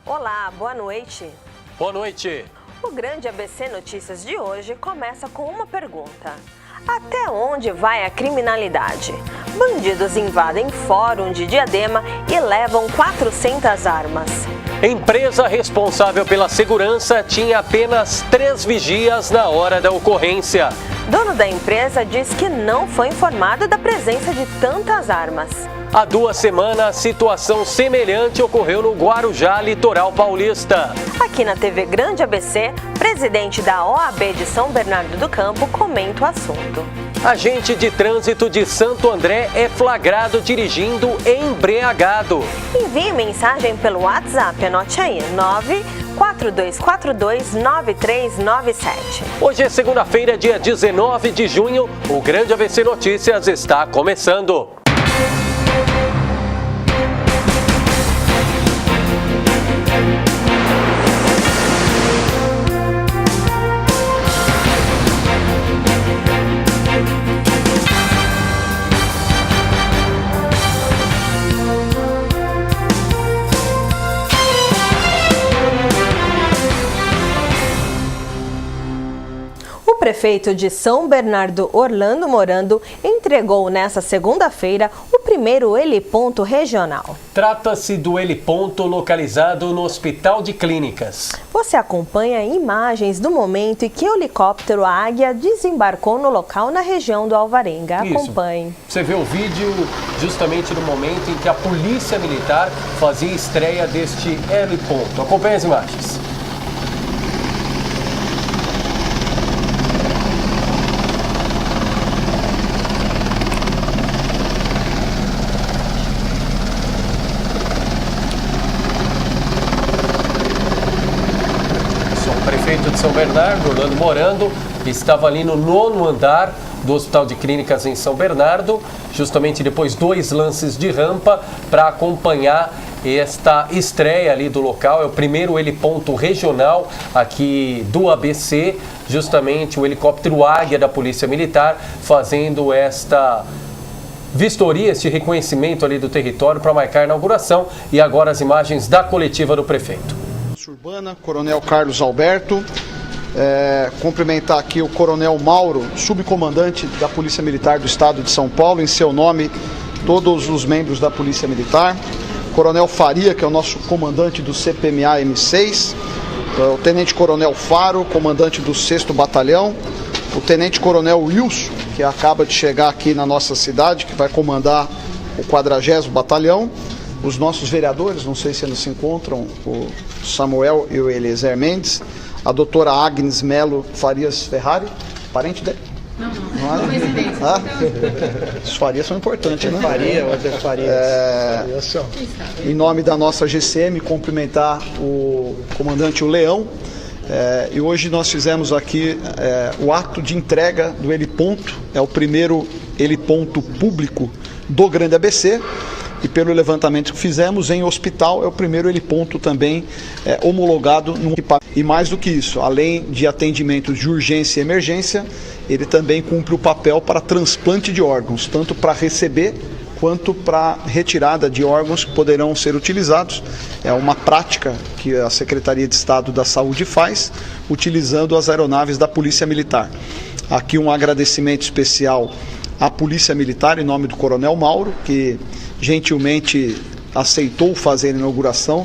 Olá, boa noite. Boa noite. O Grande ABC Notícias de hoje começa com uma pergunta. Até onde vai a criminalidade? Bandidos invadem fórum de Diadema e levam 400 armas. Empresa responsável pela segurança tinha apenas 3 vigias na hora da ocorrência. Dono da empresa diz que não foi informado da presença de tantas armas. Há 2 semanas, situação semelhante ocorreu no Guarujá, litoral paulista. Aqui na TV Grande ABC, presidente da OAB de São Bernardo do Campo comenta o assunto. Agente de trânsito de Santo André é flagrado dirigindo embriagado. Envie mensagem pelo WhatsApp, anote aí, 942429397. Hoje é segunda-feira, dia 19 de junho. O Grande ABC Notícias está começando. O prefeito de São Bernardo, Orlando Morando, entregou nesta segunda-feira o primeiro heliponto regional. Trata-se do heliponto localizado no Hospital de Clínicas. Você acompanha imagens do momento em que o helicóptero Águia desembarcou no local na região do Alvarenga. Acompanhe. Você vê o vídeo justamente no momento em que a Polícia Militar fazia estreia deste heliponto. Acompanhe as imagens. O prefeito de São Bernardo, Orlando Morando, estava ali no 9º andar do Hospital de Clínicas em São Bernardo, justamente depois 2 lances de rampa para acompanhar esta estreia ali do local. É o primeiro heliponto regional aqui do ABC, justamente o helicóptero Águia da Polícia Militar fazendo esta vistoria, este reconhecimento ali do território para marcar a inauguração. E agora as imagens da coletiva do prefeito. Urbana, Coronel Carlos Alberto, cumprimentar aqui o Coronel Mauro, subcomandante da Polícia Militar do Estado de São Paulo, em seu nome, todos os membros da Polícia Militar, Coronel Faria, que é o nosso comandante do CPMA M6, o Tenente Coronel Faro, comandante do 6º Batalhão, o Tenente Coronel Wilson, que acaba de chegar aqui na nossa cidade, que vai comandar o 40º Batalhão, os nossos vereadores, não sei se eles se encontram, o Samuel e o Eliezer Mendes, a doutora Agnes Melo Farias Ferrari, parente dele? Não, coincidência. Os Farias são importantes, né? Faria, outras Farias. Em nome da nossa GCM, cumprimentar o comandante o Leão. E hoje nós fizemos aqui o ato de entrega do heliponto, é o primeiro heliponto público do Grande ABC. E pelo levantamento que fizemos em hospital, é o primeiro heliponto também homologado no equipamento. E mais do que isso, além de atendimento de urgência e emergência, ele também cumpre o papel para transplante de órgãos, tanto para receber quanto para retirada de órgãos que poderão ser utilizados. É uma prática que a Secretaria de Estado da Saúde faz, utilizando as aeronaves da Polícia Militar. Aqui um agradecimento especial à Polícia Militar, em nome do Coronel Mauro, que gentilmente aceitou fazer a inauguração,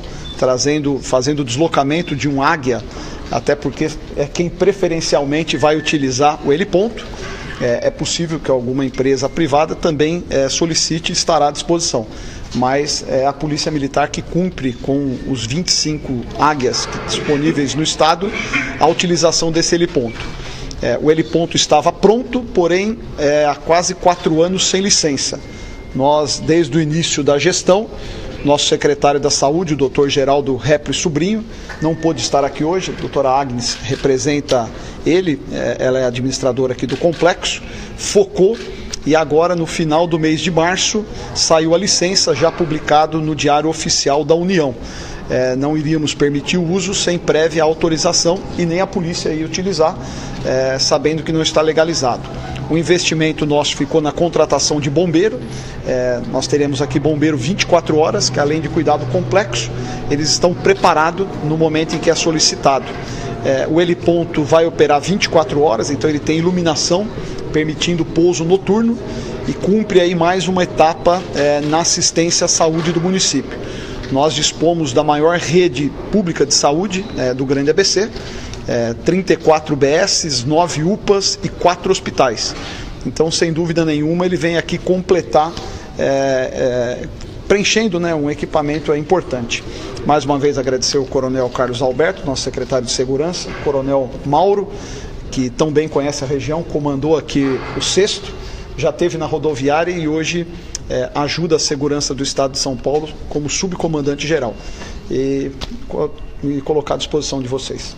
fazendo o deslocamento de um Águia, até porque é quem preferencialmente vai utilizar o heliponto. É possível que alguma empresa privada também solicite e estará à disposição, mas é a Polícia Militar que cumpre com os 25 Águias disponíveis no estado a utilização desse heliponto. O heliponto estava pronto, porém há quase 4 anos sem licença. Nós, desde o início da gestão, nosso secretário da Saúde, o Dr. Geraldo Repre Sobrinho, não pôde estar aqui hoje, a doutora Agnes representa ele, ela é administradora aqui do complexo, focou e agora no final do mês de março saiu a licença, já publicado no Diário Oficial da União. Não iríamos permitir o uso sem prévia autorização e nem a polícia ia utilizar, sabendo que não está legalizado. O investimento nosso ficou na contratação de bombeiro. Nós teremos aqui bombeiro 24 horas, que além de cuidado complexo, eles estão preparados no momento em que é solicitado. O heliponto vai operar 24 horas, então ele tem iluminação, permitindo pouso noturno e cumpre aí mais uma etapa na assistência à saúde do município. Nós dispomos da maior rede pública de saúde do Grande ABC, 34 BSs, 9 UPAs e 4 hospitais. Então, sem dúvida nenhuma, ele vem aqui completar, preenchendo, né, um equipamento importante. Mais uma vez agradecer o Coronel Carlos Alberto, nosso secretário de Segurança, o Coronel Mauro, que tão bem conhece a região, comandou aqui o 6º, já esteve na rodoviária e hoje ajuda a segurança do Estado de São Paulo como subcomandante geral. E me colocar à disposição de vocês.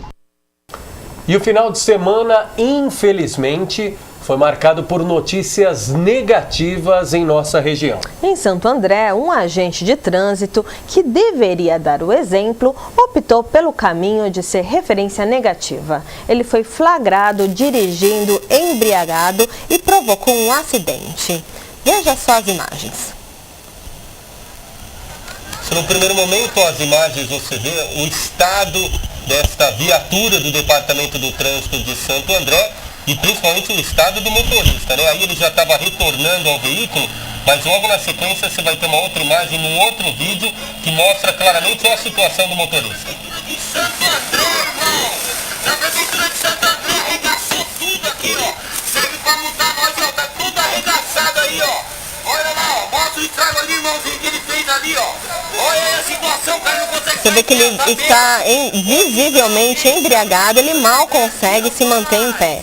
E o final de semana, infelizmente, foi marcado por notícias negativas em nossa região. Em Santo André, um agente de trânsito que deveria dar o exemplo optou pelo caminho de ser referência negativa. Ele foi flagrado dirigindo embriagado e provocou um acidente. Veja só as imagens. No primeiro momento, as imagens, você vê o estado desta viatura do Departamento do Trânsito de Santo André e principalmente o estado do motorista, né? Aí ele já estava retornando ao veículo, mas logo na sequência você vai ter uma outra imagem num outro vídeo que mostra claramente a situação do motorista. Santo André, irmão! A Prefeitura de Santo André arregaçou tudo aqui, ó! Serve pra multar nós, ó! Tá tudo arregaçado aí, ó! Olha lá, ó! Mostra o estrago ali, irmãozinho, que ele fez ali, ó! Olha aí a situação, o cara não consegue... Você vê que ele está visivelmente embriagado, ele mal consegue se manter em pé.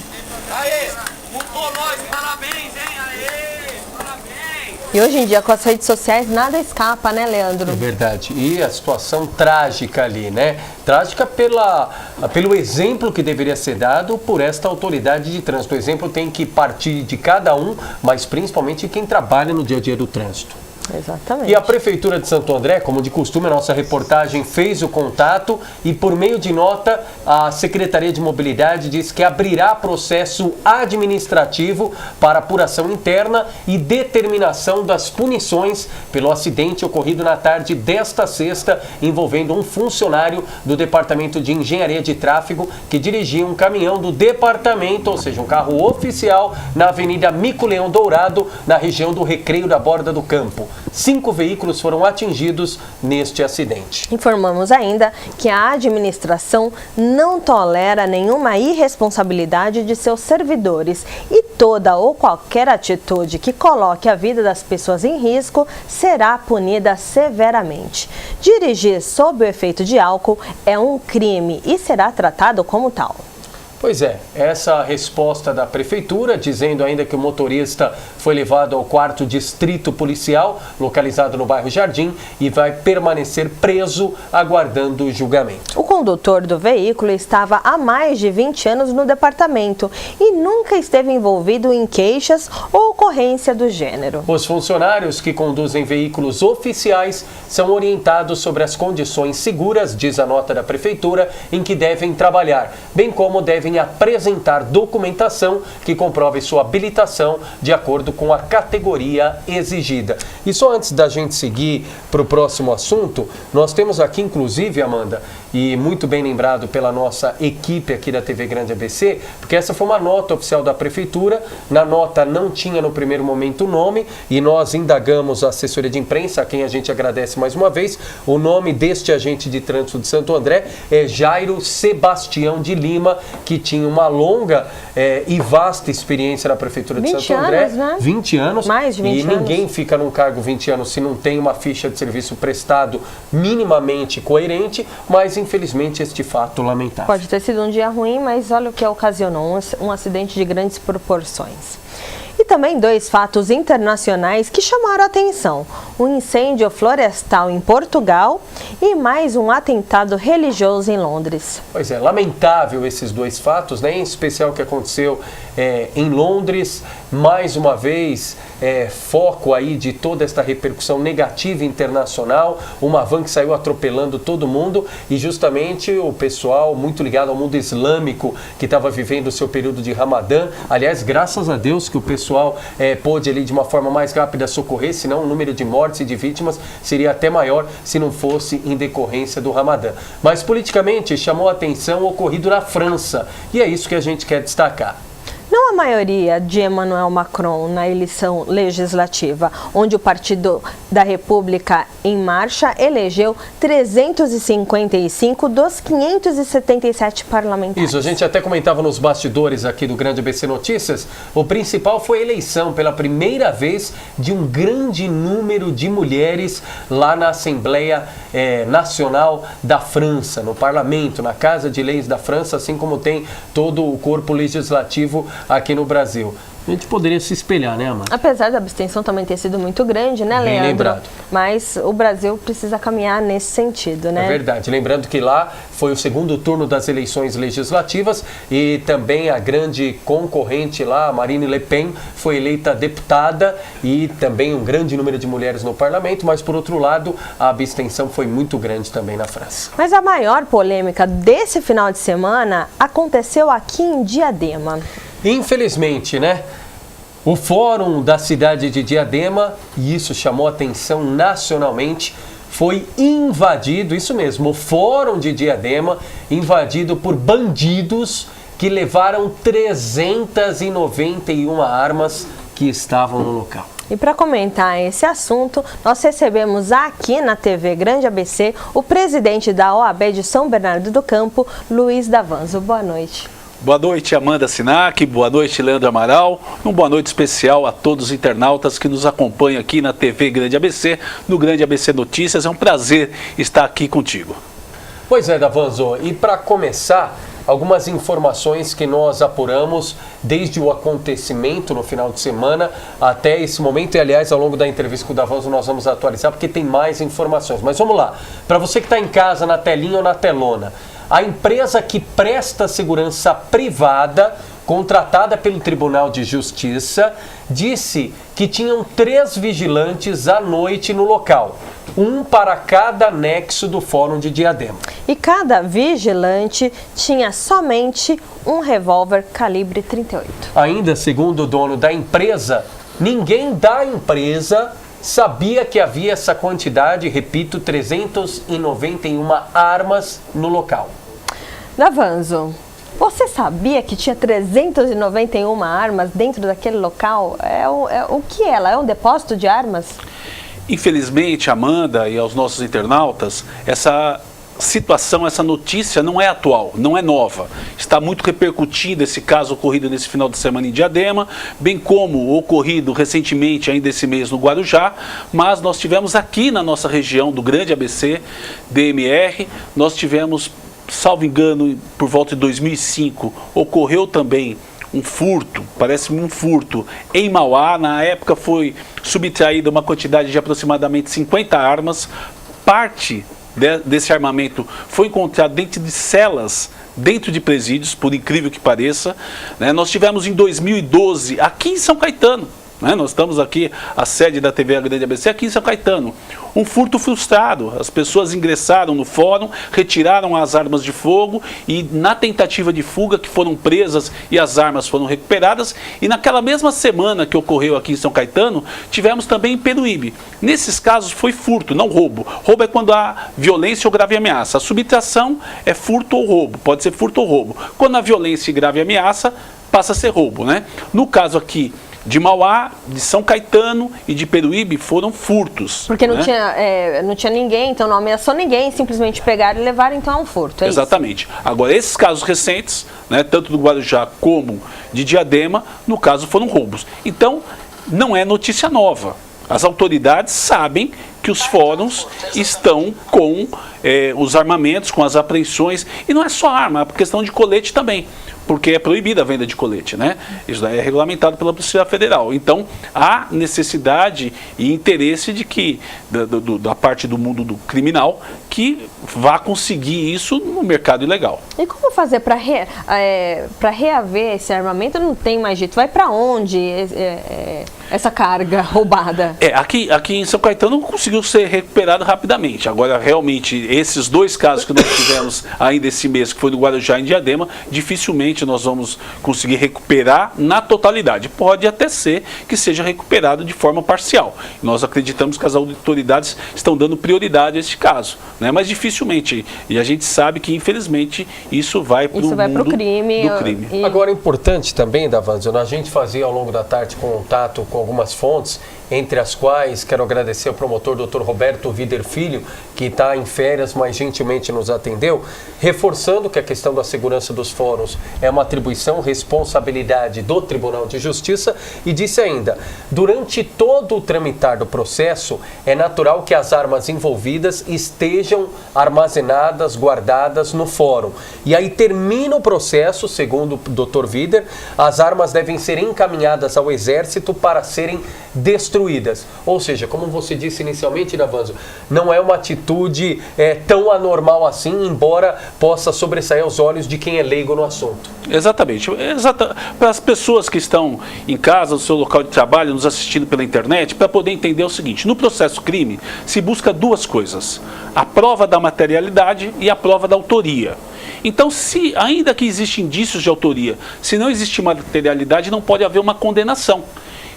Aê! Multou nós, parabéns, hein? Aê! Parabéns! E hoje em dia, com as redes sociais, nada escapa, né, Leandro? É verdade. E a situação trágica ali, né? Trágica pelo exemplo que deveria ser dado por esta autoridade de trânsito. O exemplo tem que partir de cada um, mas principalmente de quem trabalha no dia a dia do trânsito. Exatamente. E a Prefeitura de Santo André, como de costume, a nossa reportagem fez o contato e, por meio de nota, a Secretaria de Mobilidade diz que abrirá processo administrativo para apuração interna e determinação das punições pelo acidente ocorrido na tarde desta sexta, envolvendo um funcionário do Departamento de Engenharia de Tráfego que dirigia um caminhão do departamento, ou seja, um carro oficial, na Avenida Mico Leão Dourado, na região do Recreio da Borda do Campo. 5 veículos foram atingidos neste acidente. Informamos ainda que a administração não tolera nenhuma irresponsabilidade de seus servidores e toda ou qualquer atitude que coloque a vida das pessoas em risco será punida severamente. Dirigir sob o efeito de álcool é um crime e será tratado como tal. Pois é, essa resposta da Prefeitura, dizendo ainda que o motorista foi levado ao 4º Distrito Policial, localizado no bairro Jardim, e vai permanecer preso, aguardando o julgamento. O condutor do veículo estava há mais de 20 anos no departamento e nunca esteve envolvido em queixas ou ocorrência do gênero. Os funcionários que conduzem veículos oficiais são orientados sobre as condições seguras, diz a nota da Prefeitura, em que devem trabalhar, bem como devem apresentar documentação que comprove sua habilitação de acordo com a categoria exigida. E só antes da gente seguir para o próximo assunto, nós temos aqui, inclusive, Amanda, e muito bem lembrado pela nossa equipe aqui da TV Grande ABC, porque essa foi uma nota oficial da Prefeitura. Na nota não tinha no primeiro momento o nome e nós indagamos a assessoria de imprensa, a quem a gente agradece mais uma vez. O nome deste agente de trânsito de Santo André é Jairo Sebastião de Lima, que tinha uma longa e vasta experiência na Prefeitura de Santo André. Anos, né? 20 anos. Mais de 20 anos. E ninguém fica num cargo 20 anos se não tem uma ficha de serviço prestado minimamente coerente, mas infelizmente este fato lamentável. Pode ter sido um dia ruim, mas olha o que ocasionou, um acidente de grandes proporções. E também 2 fatos internacionais que chamaram a atenção. Um incêndio florestal em Portugal e mais um atentado religioso em Londres. Pois é, lamentável esses 2 fatos, né? Em especial o que aconteceu em Londres. Mais uma vez, foco aí de toda esta repercussão negativa internacional. Uma van que saiu atropelando todo mundo e justamente o pessoal muito ligado ao mundo islâmico que estava vivendo o seu período de Ramadã. Aliás, graças a Deus que o pessoal pôde ali de uma forma mais rápida socorrer, senão o número de mortes e de vítimas seria até maior se não fosse em decorrência do Ramadã. Mas politicamente chamou a atenção o ocorrido na França e é isso que a gente quer destacar. Não a maioria de Emmanuel Macron na eleição legislativa, onde o Partido da República em Marcha elegeu 355 dos 577 parlamentares. Isso, a gente até comentava nos bastidores aqui do Grande ABC Notícias. O principal foi a eleição pela primeira vez de um grande número de mulheres lá na Assembleia Nacional da França, no Parlamento, na Casa de Leis da França, assim como tem todo o corpo legislativo aqui no Brasil. A gente poderia se espelhar, né, Amanda? Apesar da abstenção também ter sido muito grande, né, Leandro? Bem lembrado. Mas o Brasil precisa caminhar nesse sentido, né? É verdade. Lembrando que lá foi o segundo turno das eleições legislativas e também a grande concorrente lá, Marine Le Pen, foi eleita deputada e também um grande número de mulheres no parlamento, mas por outro lado, a abstenção foi muito grande também na França. Mas a maior polêmica desse final de semana aconteceu aqui em Diadema. Infelizmente, né? O fórum da cidade de Diadema, e isso chamou atenção nacionalmente, foi invadido, isso mesmo, o fórum de Diadema, invadido por bandidos que levaram 391 armas que estavam no local. E para comentar esse assunto, nós recebemos aqui na TV Grande ABC o presidente da OAB de São Bernardo do Campo, Luiz Davanzo. Boa noite. Boa noite, Amanda Sinac, boa noite, Leandro Amaral, boa noite especial a todos os internautas que nos acompanham aqui na TV Grande ABC, no Grande ABC Notícias. É um prazer estar aqui contigo. Pois é, Davanzo, e para começar, algumas informações que nós apuramos desde o acontecimento no final de semana até esse momento, e aliás, ao longo da entrevista com o Davanzo nós vamos atualizar porque tem mais informações. Mas vamos lá, para você que está em casa, na telinha ou na telona, a empresa que presta segurança privada, contratada pelo Tribunal de Justiça, disse que tinham 3 vigilantes à noite no local, um para cada anexo do Fórum de Diadema. E cada vigilante tinha somente um revólver calibre 38. Ainda segundo o dono da empresa, ninguém da empresa sabia que havia essa quantidade, repito, 391 armas no local. Davanzo, você sabia que tinha 391 armas dentro daquele local? O que ela é um depósito de armas? Infelizmente, Amanda e aos nossos internautas, essa situação, essa notícia não é atual, não é nova. Está muito repercutindo esse caso ocorrido nesse final de semana em Diadema, bem como ocorrido recentemente ainda esse mês no Guarujá, mas nós tivemos aqui na nossa região do Grande ABC, DMR, nós tivemos, salvo engano, por volta de 2005, ocorreu também um furto, parece-me um furto, em Mauá. Na época foi subtraída uma quantidade de aproximadamente 50 armas. Parte desse armamento foi encontrado dentro de celas, dentro de presídios, por incrível que pareça, né? Nós tivemos em 2012, aqui em São Caetano, né? Nós estamos aqui, a sede da TV Grande ABC, aqui em São Caetano, um furto frustrado. As pessoas ingressaram no fórum, retiraram as armas de fogo e na tentativa de fuga que foram presas e as armas foram recuperadas. E naquela mesma semana que ocorreu aqui em São Caetano, tivemos também em Peruíbe. Nesses casos foi furto, não roubo. Roubo é quando há violência ou grave ameaça. A subtração é furto ou roubo, pode ser furto ou roubo. Quando há violência e grave ameaça, passa a ser roubo, né? No caso aqui de Mauá, de São Caetano e de Peruíbe foram furtos. Porque não, né? Não tinha ninguém, então não ameaçou ninguém, simplesmente pegaram e levaram, então é um furto. Exatamente. Isso? Agora, esses casos recentes, né, tanto do Guarujá como de Diadema, no caso foram roubos. Então, não é notícia nova. As autoridades sabem que os fóruns estão com os armamentos, com as apreensões, e não é só arma, é questão de colete também, porque é proibida a venda de colete, né? Isso é regulamentado pela Polícia Federal. Então, há necessidade e interesse de que, da parte do mundo do criminal, que vá conseguir isso no mercado ilegal. E como fazer para reaver esse armamento? Não tem mais jeito. Vai para onde essa carga roubada? Aqui em São Caetano conseguiu ser recuperado rapidamente. Agora, realmente, esses dois casos que nós tivemos ainda esse mês, que foi no Guarujá e em Diadema, dificilmente nós vamos conseguir recuperar na totalidade. Pode até ser que seja recuperado de forma parcial. Nós acreditamos que as autoridades estão dando prioridade a este caso, né? Mas dificilmente. E a gente sabe que, infelizmente, isso vai para o crime. Agora, é importante também, Davanzo, a gente fazia ao longo da tarde contato com algumas fontes, entre as quais quero agradecer ao promotor Dr. Roberto Vider Filho, que está em férias, mas gentilmente nos atendeu, reforçando que a questão da segurança dos fóruns é uma atribuição, responsabilidade do Tribunal de Justiça, e disse ainda, durante todo o tramitar do processo, é natural que as armas envolvidas estejam armazenadas, guardadas no fórum. E aí termina o processo, segundo o Dr. Vider, as armas devem ser encaminhadas ao Exército para serem destruídas. Ou seja, como você disse inicialmente, Davanzo, não é uma atitude tão anormal assim, embora possa sobressair aos olhos de quem é leigo no assunto. Exatamente. Para as pessoas que estão em casa, no seu local de trabalho, nos assistindo pela internet, para poder entender o seguinte, no processo crime se busca duas coisas, a prova da materialidade e a prova da autoria. Então, ainda que existem indícios de autoria, se não existe materialidade, não pode haver uma condenação.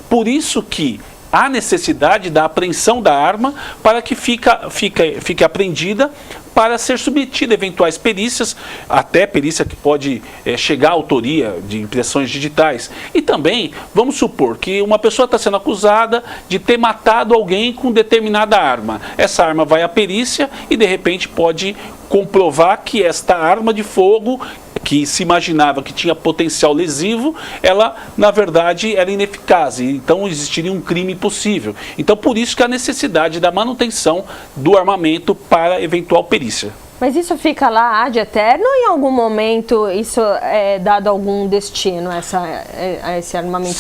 Por isso que há necessidade da apreensão da arma para que fique apreendida para ser submetida a eventuais perícias, até perícia que pode chegar à autoria de impressões digitais. E também, vamos supor que uma pessoa está sendo acusada de ter matado alguém com determinada arma. Essa arma vai à perícia e, de repente, pode comprovar que esta arma de fogo, que se imaginava que tinha potencial lesivo, ela, na verdade, era ineficaz. Então, existiria um crime possível. Então, por isso que a necessidade da manutenção do armamento para eventual perícia. Mas isso fica lá ad eterno ou em algum momento isso é dado algum destino a esse armamento?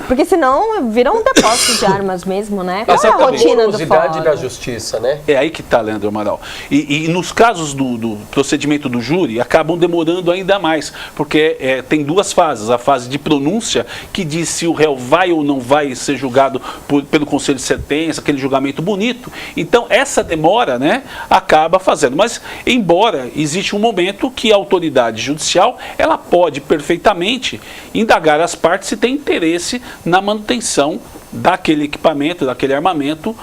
Porque senão vira um depósito de armas mesmo, né? Qual é a rotina do fórum? Da justiça, né? É aí que está, Leandro Amaral. E nos casos do procedimento do júri, acabam demorando ainda mais, porque tem duas fases. A fase de pronúncia, que diz se o réu vai ou não vai ser julgado pelo Conselho de Sentença, aquele julgamento bonito. Então, essa demora, né, acaba fazendo. Mas embora existe um momento que a autoridade judicial ela pode perfeitamente indagar as partes se tem interesse na manutenção daquele equipamento, daquele armamento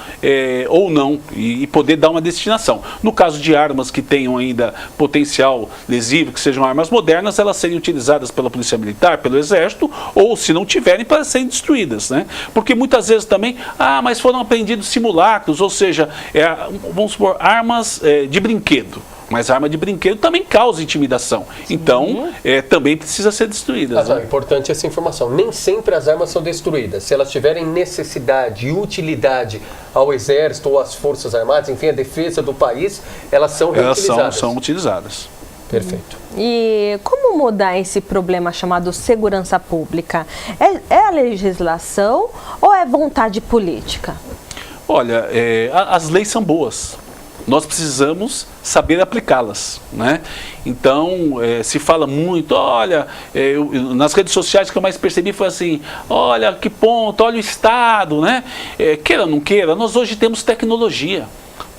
ou não, e poder dar uma destinação. No caso de armas que tenham ainda potencial lesivo, que sejam armas modernas, elas serem utilizadas pela Polícia Militar, pelo Exército, ou se não tiverem, para serem destruídas, né? Porque muitas vezes também, mas foram apreendidos simulacros, ou seja, vamos supor, armas de brinquedo. Mas a arma de brinquedo também causa intimidação. Sim. Então, também precisa ser destruída. Mas é importante essa informação. Nem sempre as armas são destruídas. Se elas tiverem necessidade e utilidade ao Exército ou às Forças Armadas, enfim, a defesa do país, elas são reutilizadas. Elas são utilizadas. Perfeito. E como mudar esse problema chamado segurança pública? É a legislação ou é vontade política? Olha, as leis são boas. Nós precisamos saber aplicá-las, né? Então, se fala muito, olha, nas redes sociais que eu mais percebi foi assim, olha que ponto, olha o Estado, né? Queira ou não queira, nós hoje temos tecnologia.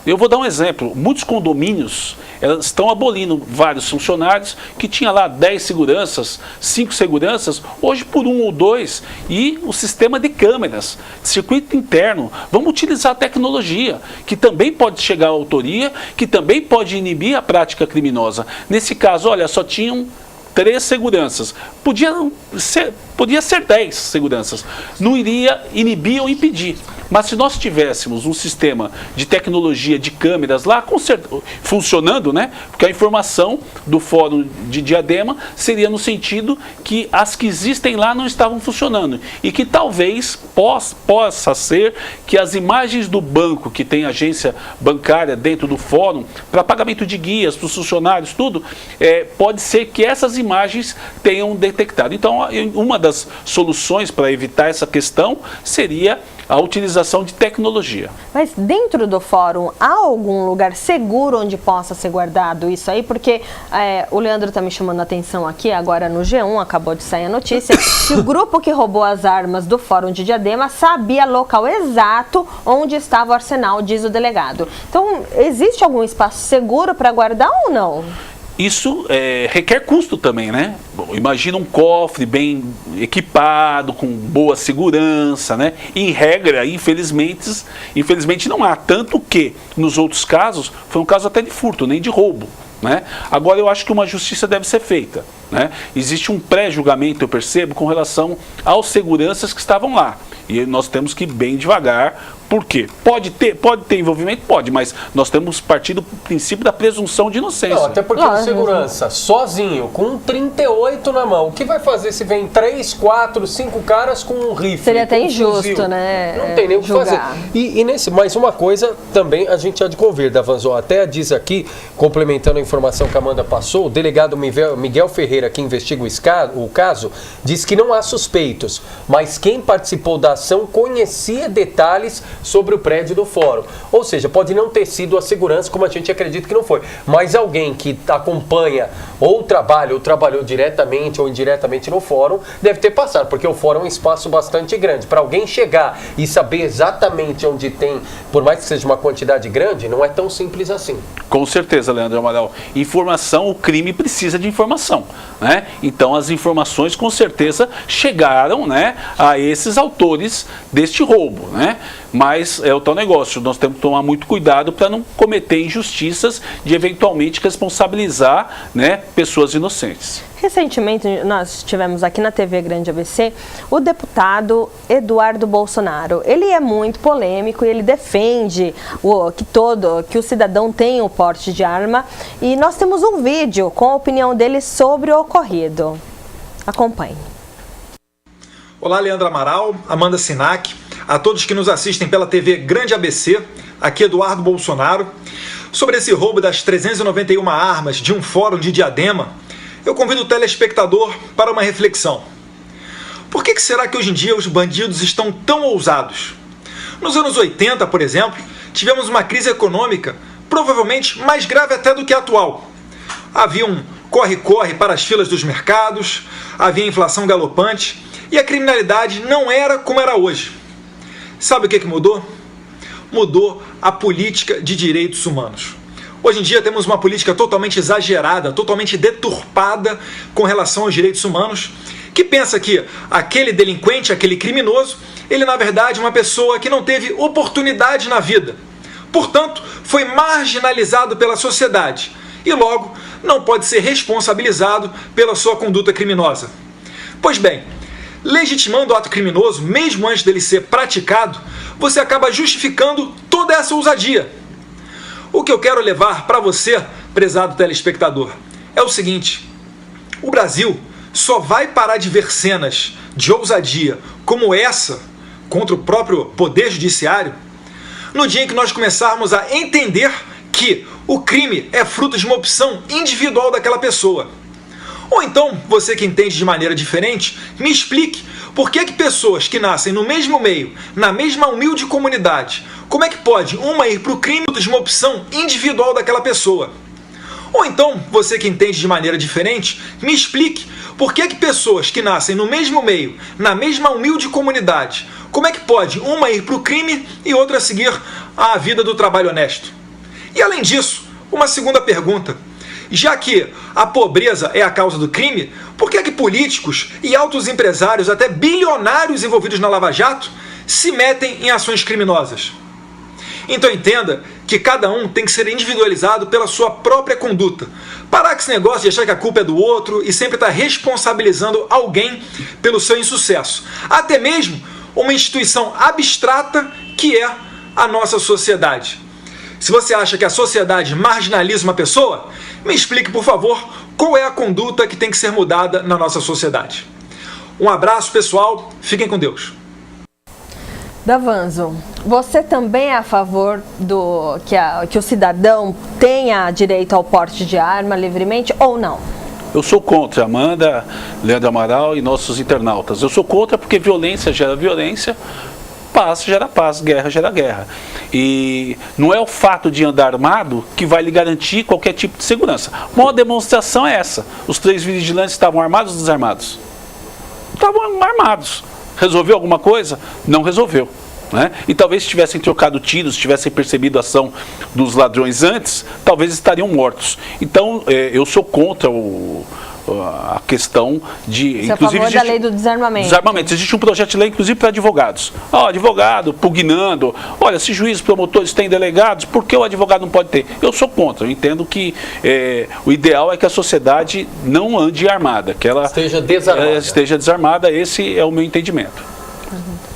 Eu vou dar um exemplo, muitos condomínios estão abolindo vários funcionários que tinha lá 10 seguranças, 5 seguranças, hoje por 1 ou 2, e o sistema de câmeras, circuito interno. Vamos utilizar a tecnologia, que também pode chegar à autoria, que também pode inibir a prática criminosa. Nesse caso, olha, só tinham 3 seguranças, podia ser 10 seguranças, não iria inibir ou impedir. Mas se nós tivéssemos um sistema de tecnologia de câmeras lá funcionando, né? Porque a informação do Fórum de Diadema seria no sentido que as que existem lá não estavam funcionando e que talvez possa ser que as imagens do banco, que tem agência bancária dentro do fórum, para pagamento de guias, para os funcionários, tudo, pode ser que essas imagens tenham detectado. Então, uma das soluções para evitar essa questão seria a utilização de tecnologia. Mas dentro do fórum, há algum lugar seguro onde possa ser guardado isso aí? Porque o Leandro está me chamando a atenção aqui, agora no G1, acabou de sair a notícia, que o grupo que roubou as armas do Fórum de Diadema sabia local exato onde estava o arsenal, diz o delegado. Então, existe algum espaço seguro para guardar ou não? Isso requer custo também, né? Bom, imagina um cofre bem equipado, com boa segurança, né? Em regra, infelizmente não há. Tanto que, nos outros casos, foi um caso até de furto, nem de roubo, né? Agora, eu acho que uma justiça deve ser feita, né? Existe um pré-julgamento, eu percebo, com relação aos seguranças que estavam lá. E nós temos que ir bem devagar. Por quê? Pode ter envolvimento? Pode, mas nós temos partido do princípio da presunção de inocência. Não, até porque o segurança, sozinho, com um 38 na mão, o que vai fazer se vem 3, 4, 5 caras com um rifle? Seria até injusto, fuzil? né? Não tem nem o que fazer. Mas uma coisa também a gente há de convir, Davanzon, até diz aqui, complementando a informação que a Amanda passou, o delegado Miguel Ferreira, que investiga o caso, diz que não há suspeitos, mas quem participou da ação conhecia detalhes sobre o prédio do fórum. Ou seja, pode não ter sido a segurança, como a gente acredita que não foi, mas alguém que acompanha ou trabalha ou trabalhou diretamente ou indiretamente no fórum deve ter passado, porque o fórum é um espaço bastante grande. Para alguém chegar e saber exatamente onde tem, por mais que seja uma quantidade grande, não é tão simples assim. Com certeza, Leandro Amaral. Informação, o crime precisa de informação, né? Então as informações com certeza chegaram, né, a esses autores deste roubo, né? Mas é o tal negócio, nós temos que tomar muito cuidado para não cometer injustiças de eventualmente responsabilizar, né, pessoas inocentes. Recentemente, nós tivemos aqui na TV Grande ABC o deputado Eduardo Bolsonaro. Ele é muito polêmico e ele defende que o cidadão tenha o porte de arma. E nós temos um vídeo com a opinião dele sobre o ocorrido. Acompanhe. Olá, Leandro Amaral, Amanda Sinac, a todos que nos assistem pela TV Grande ABC, aqui Eduardo Bolsonaro. Sobre esse roubo das 391 armas de um fórum de Diadema, eu convido o telespectador para uma reflexão. Por que será que hoje em dia os bandidos estão tão ousados? Nos anos 80, por exemplo, tivemos uma crise econômica provavelmente mais grave até do que a atual. Havia um corre-corre para as filas dos mercados, havia inflação galopante e a criminalidade não era como era hoje. Sabe o que mudou? Mudou a política de direitos humanos. Hoje em dia temos uma política totalmente exagerada, totalmente deturpada com relação aos direitos humanos, que pensa que aquele delinquente, aquele criminoso, ele na verdade é uma pessoa que não teve oportunidade na vida. Portanto, foi marginalizado pela sociedade e logo não pode ser responsabilizado pela sua conduta criminosa. Pois bem, legitimando o ato criminoso, mesmo antes dele ser praticado, você acaba justificando toda essa ousadia. O que eu quero levar para você, prezado telespectador, é o seguinte: o Brasil só vai parar de ver cenas de ousadia como essa contra o próprio Poder Judiciário no dia em que nós começarmos a entender que o crime é fruto de uma opção individual daquela pessoa. Ou então, você que entende de maneira diferente, me explique por que pessoas que nascem no mesmo meio, na mesma humilde comunidade, como é que pode uma ir para o crime de uma opção individual daquela pessoa? Ou então, você que entende de maneira diferente, me explique por que pessoas que nascem no mesmo meio, na mesma humilde comunidade, como é que pode uma ir para o crime e outra seguir a vida do trabalho honesto? E além disso, uma segunda pergunta. Já que a pobreza é a causa do crime, por que políticos e altos empresários, até bilionários envolvidos na Lava Jato, se metem em ações criminosas? Então entenda que cada um tem que ser individualizado pela sua própria conduta. Parar com esse negócio de achar que a culpa é do outro e sempre estar responsabilizando alguém pelo seu insucesso. Até mesmo uma instituição abstrata que é a nossa sociedade. Se você acha que a sociedade marginaliza uma pessoa, me explique, por favor, qual é a conduta que tem que ser mudada na nossa sociedade. Um abraço, pessoal. Fiquem com Deus. Davanzo, você também é a favor que o cidadão tenha direito ao porte de arma livremente ou não? Eu sou contra, Amanda, Leandro Amaral e nossos internautas. Eu sou contra porque violência gera violência, paz gera paz, guerra gera guerra. E não é o fato de andar armado que vai lhe garantir qualquer tipo de segurança. Uma demonstração é essa. Os 3 vigilantes estavam armados ou desarmados? Estavam armados. Resolveu alguma coisa? Não resolveu. Né? E talvez se tivessem trocado tiros, se tivessem percebido a ação dos ladrões antes, talvez estariam mortos. Então, eu sou contra a questão de... Você é a favor da lei do desarmamento? Desarmamento. Existe um projeto de lei, inclusive, para advogados. Advogado, pugnando. Olha, se juízes, promotores têm delegados, por que o advogado não pode ter? Eu sou contra. Eu entendo que o ideal é que a sociedade não ande armada, que ela esteja desarmada. Esse é o meu entendimento.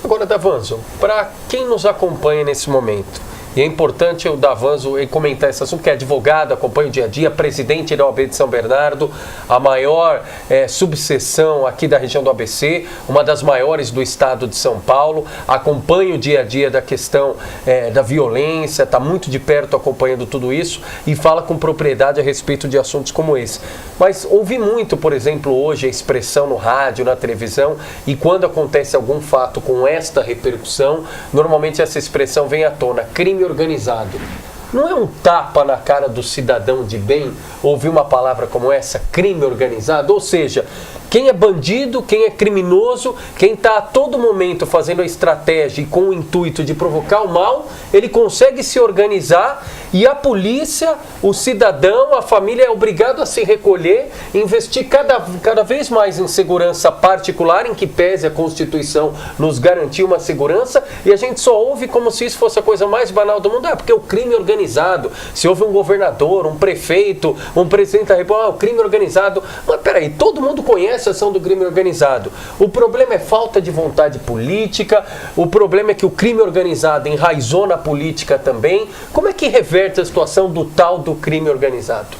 Agora, Davanzo, para quem nos acompanha nesse momento, e é importante o Davanzo comentar esse assunto, que é advogado, acompanha o dia a dia, presidente da OAB de São Bernardo, a maior subseção aqui da região do ABC, uma das maiores do estado de São Paulo, acompanha o dia a dia da questão da violência, está muito de perto acompanhando tudo isso e fala com propriedade a respeito de assuntos como esse. Mas ouvi muito, por exemplo, hoje a expressão no rádio, na televisão, e quando acontece algum fato com esta repercussão, normalmente essa expressão vem à tona: crime organizado. Não é um tapa na cara do cidadão de bem ouvir uma palavra como essa, crime organizado? Ou seja, quem é bandido, quem é criminoso, quem está a todo momento fazendo a estratégia e com o intuito de provocar o mal, ele consegue se organizar e a polícia, o cidadão, a família é obrigado a se recolher, investir cada vez mais em segurança particular, em que pese a Constituição nos garantir uma segurança, e a gente só ouve como se isso fosse a coisa mais banal do mundo. Porque o crime organizado, se houve um governador, um prefeito, um presidente da República, o crime organizado. Mas peraí, todo mundo conhece a ação do crime organizado. O problema é falta de vontade política, o problema é que o crime organizado enraizou na política também. Como é que reverte a situação do tal do crime organizado?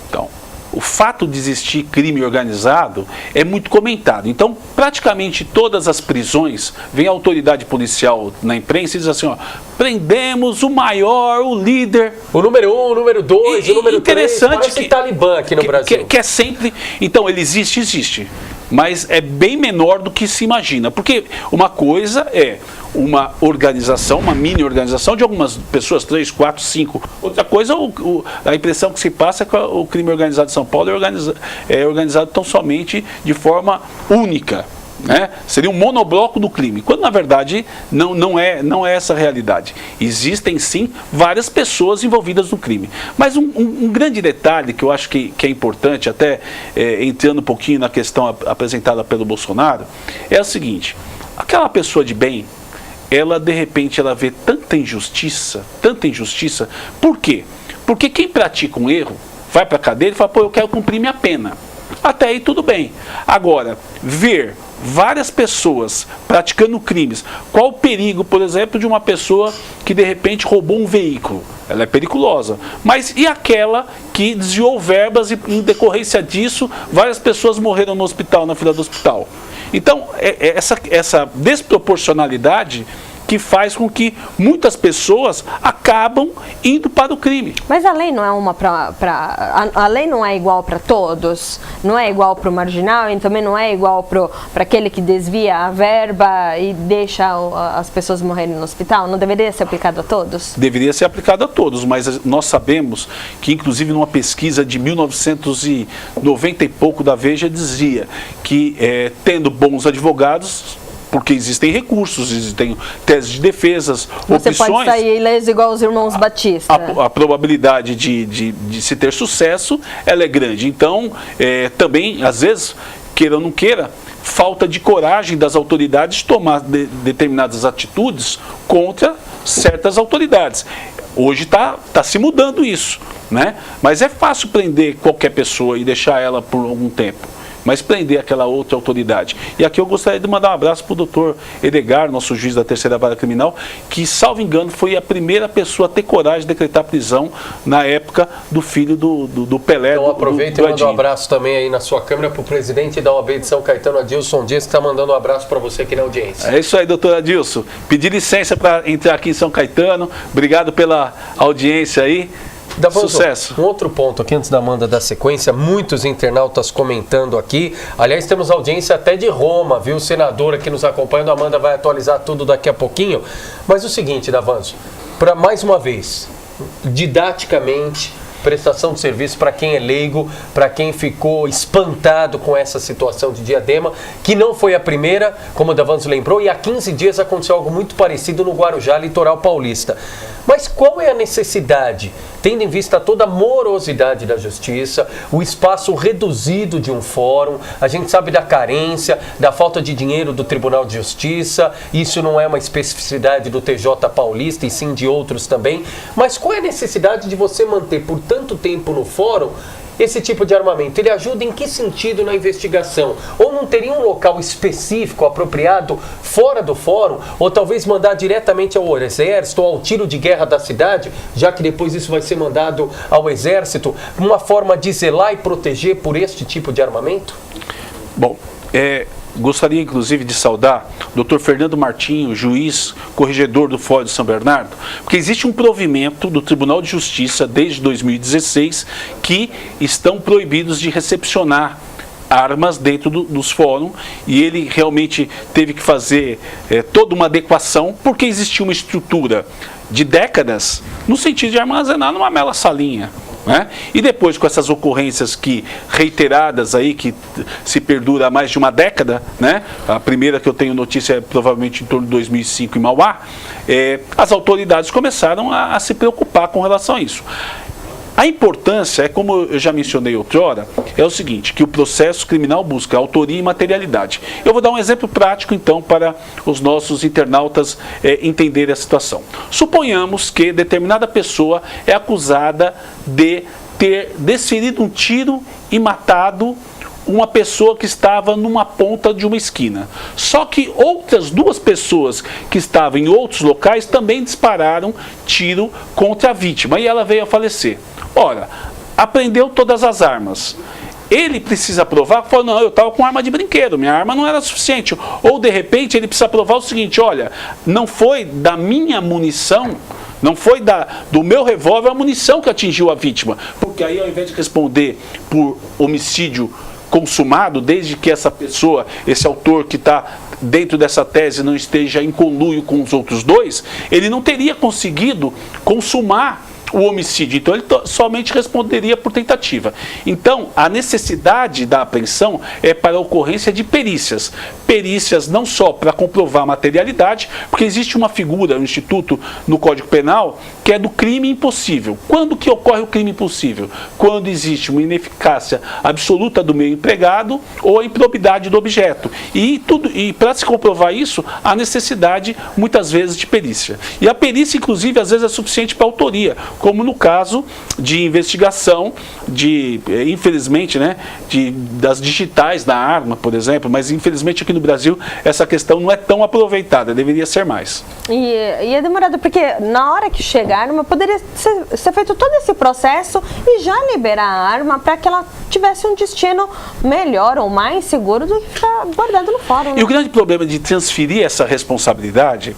Então, o fato de existir crime organizado é muito comentado. Então, praticamente todas as prisões, vem a autoridade policial na imprensa e diz assim, prendemos o maior, o líder. O número 1, o número 2, o número 3, parece que Talibã aqui no Brasil. Que é sempre... Então, ele existe, mas é bem menor do que se imagina. Porque uma coisa é uma organização, uma mini organização de algumas pessoas, 3, 4, 5. Outra coisa, a impressão que se passa é que o crime organizado de São Paulo é organizado tão somente de forma única. Né? Seria um monobloco do crime, quando na verdade não é essa a realidade. Existem sim várias pessoas envolvidas no crime. Mas um grande detalhe que eu acho que é importante, até entrando um pouquinho na questão apresentada pelo Bolsonaro, é o seguinte: aquela pessoa de bem, ela de repente ela vê tanta injustiça, por quê? Porque quem pratica um erro vai para a cadeia e fala, eu quero cumprir minha pena. Até aí tudo bem. Agora, ver várias pessoas praticando crimes, qual o perigo, por exemplo, de uma pessoa que de repente roubou um veículo? Ela é periculosa. Mas e aquela que desviou verbas e em decorrência disso, várias pessoas morreram no hospital, na fila do hospital? Então, essa desproporcionalidade que faz com que muitas pessoas acabam indo para o crime. Mas a lei não é a lei não é igual para todos? Não é igual para o marginal e também não é igual para aquele que desvia a verba e deixa as pessoas morrerem no hospital? Não deveria ser aplicado a todos? Deveria ser aplicado a todos, mas nós sabemos que, inclusive, numa pesquisa de 1990 e pouco da Veja, dizia que, tendo bons advogados, porque existem recursos, existem teses de defesas, você opções... Você pode sair ileso igual os irmãos Batista. A probabilidade de se ter sucesso, ela é grande. Então, também, às vezes, queira ou não queira, falta de coragem das autoridades tomar determinadas atitudes contra certas autoridades. Hoje está se mudando isso, né? Mas é fácil prender qualquer pessoa e deixar ela por algum tempo. mas prender aquela outra autoridade. E aqui eu gostaria de mandar um abraço para o doutor Edgar, nosso juiz da terceira vara criminal, que, salvo engano, foi a primeira pessoa a ter coragem de decretar prisão na época do filho do Pelé. Então aproveita e manda um abraço também aí na sua câmera para o presidente da OAB de São Caetano, Adilson Dias, que está mandando um abraço para você aqui na audiência. É isso aí, doutor Adilson. Pedi licença para entrar aqui em São Caetano. Obrigado pela audiência aí. Sucesso. Um outro ponto aqui, antes da Amanda dar sequência, muitos internautas comentando aqui. Aliás, temos audiência até de Roma, viu? O senador aqui nos acompanhando. A Amanda vai atualizar tudo daqui a pouquinho. Mas o seguinte, Davanzo, para mais uma vez, didaticamente, prestação de serviço para quem é leigo, para quem ficou espantado com essa situação de Diadema, que não foi a primeira, como o Davanzo lembrou, e há 15 dias aconteceu algo muito parecido no Guarujá, litoral paulista. Mas qual é a necessidade, tendo em vista toda a morosidade da justiça, o espaço reduzido de um fórum, a gente sabe da carência, da falta de dinheiro do Tribunal de Justiça, isso não é uma especificidade do TJ paulista e sim de outros também, mas qual é a necessidade de você manter por tanto tempo no fórum esse tipo de armamento? Ele ajuda em que sentido na investigação? Ou não teria um local específico, apropriado, fora do fórum? Ou talvez mandar diretamente ao Exército ou ao tiro de guerra da cidade, já que depois isso vai ser mandado ao Exército, uma forma de zelar e proteger por este tipo de armamento? Bom, gostaria inclusive de saudar o Dr. Fernando Martinho, juiz corregedor do Fórum de São Bernardo, porque existe um provimento do Tribunal de Justiça desde 2016 que estão proibidos de recepcionar armas dentro dos fóruns, e ele realmente teve que fazer toda uma adequação, porque existia uma estrutura de décadas no sentido de armazenar numa mera salinha. Né? E depois, com essas ocorrências reiteradas aí, que se perdura há mais de uma década, né? A primeira que eu tenho notícia é provavelmente em torno de 2005 em Mauá, as autoridades começaram a se preocupar com relação a isso. A importância, como eu já mencionei outrora, é o seguinte, que o processo criminal busca autoria e materialidade. Eu vou dar um exemplo prático, então, para os nossos internautas entenderem a situação. Suponhamos que determinada pessoa é acusada de ter desferido um tiro e matado uma pessoa que estava numa ponta de uma esquina. Só que outras duas pessoas que estavam em outros locais também dispararam tiro contra a vítima e ela veio a falecer. Ora, apreendeu todas as armas. Ele precisa provar, falou, não, eu estava com arma de brinquedo, minha arma não era suficiente. Ou, de repente, ele precisa provar o seguinte, olha, não foi da minha munição, não foi do meu revólver a munição que atingiu a vítima. Porque aí, ao invés de responder por homicídio consumado, desde que essa pessoa, esse autor que está dentro dessa tese não esteja em conluio com os outros dois, ele não teria conseguido consumar o homicídio, então ele somente responderia por tentativa. Então, a necessidade da apreensão é para a ocorrência de perícias. Perícias não só para comprovar a materialidade, porque existe uma figura, um instituto no Código Penal, que é do crime impossível. Quando que ocorre o crime impossível? Quando existe uma ineficácia absoluta do meio empregado ou a improbidade do objeto. E para se comprovar isso, há necessidade, muitas vezes, de perícia. E a perícia, inclusive, às vezes é suficiente para autoria, como no caso de investigação infelizmente, né, das digitais da arma, por exemplo, mas infelizmente aqui no Brasil essa questão não é tão aproveitada, deveria ser mais. E é demorado, porque na hora que chega a arma, poderia ser feito todo esse processo e já liberar a arma para que ela tivesse um destino melhor ou mais seguro do que ficar guardado no fórum. Né? E o grande problema de transferir essa responsabilidade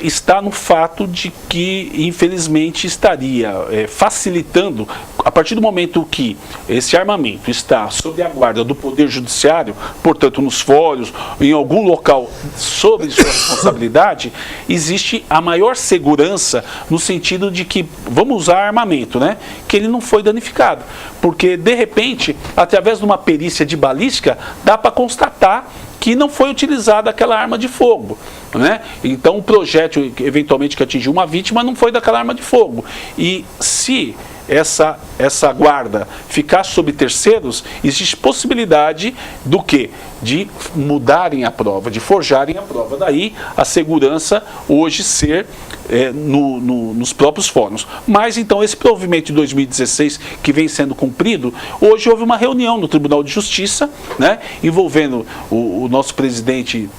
está no fato de que, infelizmente, estaria facilitando, a partir do momento que esse armamento está sob a guarda do Poder Judiciário, portanto, nos fóruns, em algum local sob sua responsabilidade, existe a maior segurança no sentido de que, vamos usar armamento, né, que ele não foi danificado. Porque, de repente, através de uma perícia de balística, dá para constatar que não foi utilizada aquela arma de fogo, né? Então o projétil eventualmente que atingiu uma vítima não foi daquela arma de fogo. E se essa guarda ficar sob terceiros, existe possibilidade do quê? De mudarem a prova, de forjarem a prova. Daí a segurança hoje ser nos próprios fóruns. Mas então esse provimento de 2016 que vem sendo cumprido, hoje houve uma reunião no Tribunal de Justiça, né, envolvendo o nosso presidente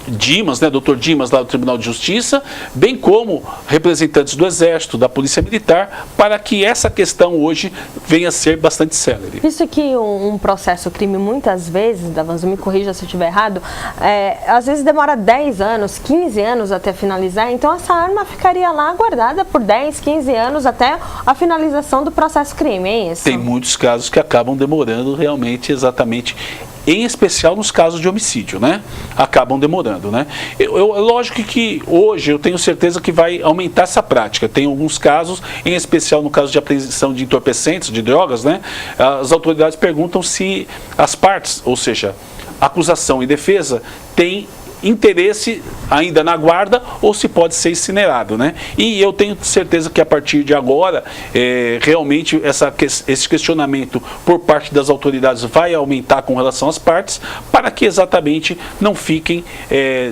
Dimas, né, Dr. Dimas, lá do Tribunal de Justiça, bem como representantes do Exército, da Polícia Militar, para que essa questão hoje venha a ser bastante célere. Isso que um processo crime, muitas vezes, Davanzo, me corrija se eu estiver errado, às vezes demora 10 anos, 15 anos até finalizar, então essa arma ficaria lá guardada por 10, 15 anos até a finalização do processo crime, é isso? Tem muitos casos que acabam demorando realmente, exatamente, em especial nos casos de homicídio, né? Acabam demorando, né? Lógico que hoje eu tenho certeza que vai aumentar essa prática. Tem alguns casos, em especial no caso de apreensão de entorpecentes, de drogas, né? As autoridades perguntam se as partes, ou seja, acusação e defesa, têm interesse ainda na guarda ou se pode ser incinerado, né? E eu tenho certeza que a partir de agora, realmente esse questionamento por parte das autoridades vai aumentar com relação às partes, para que exatamente não fiquem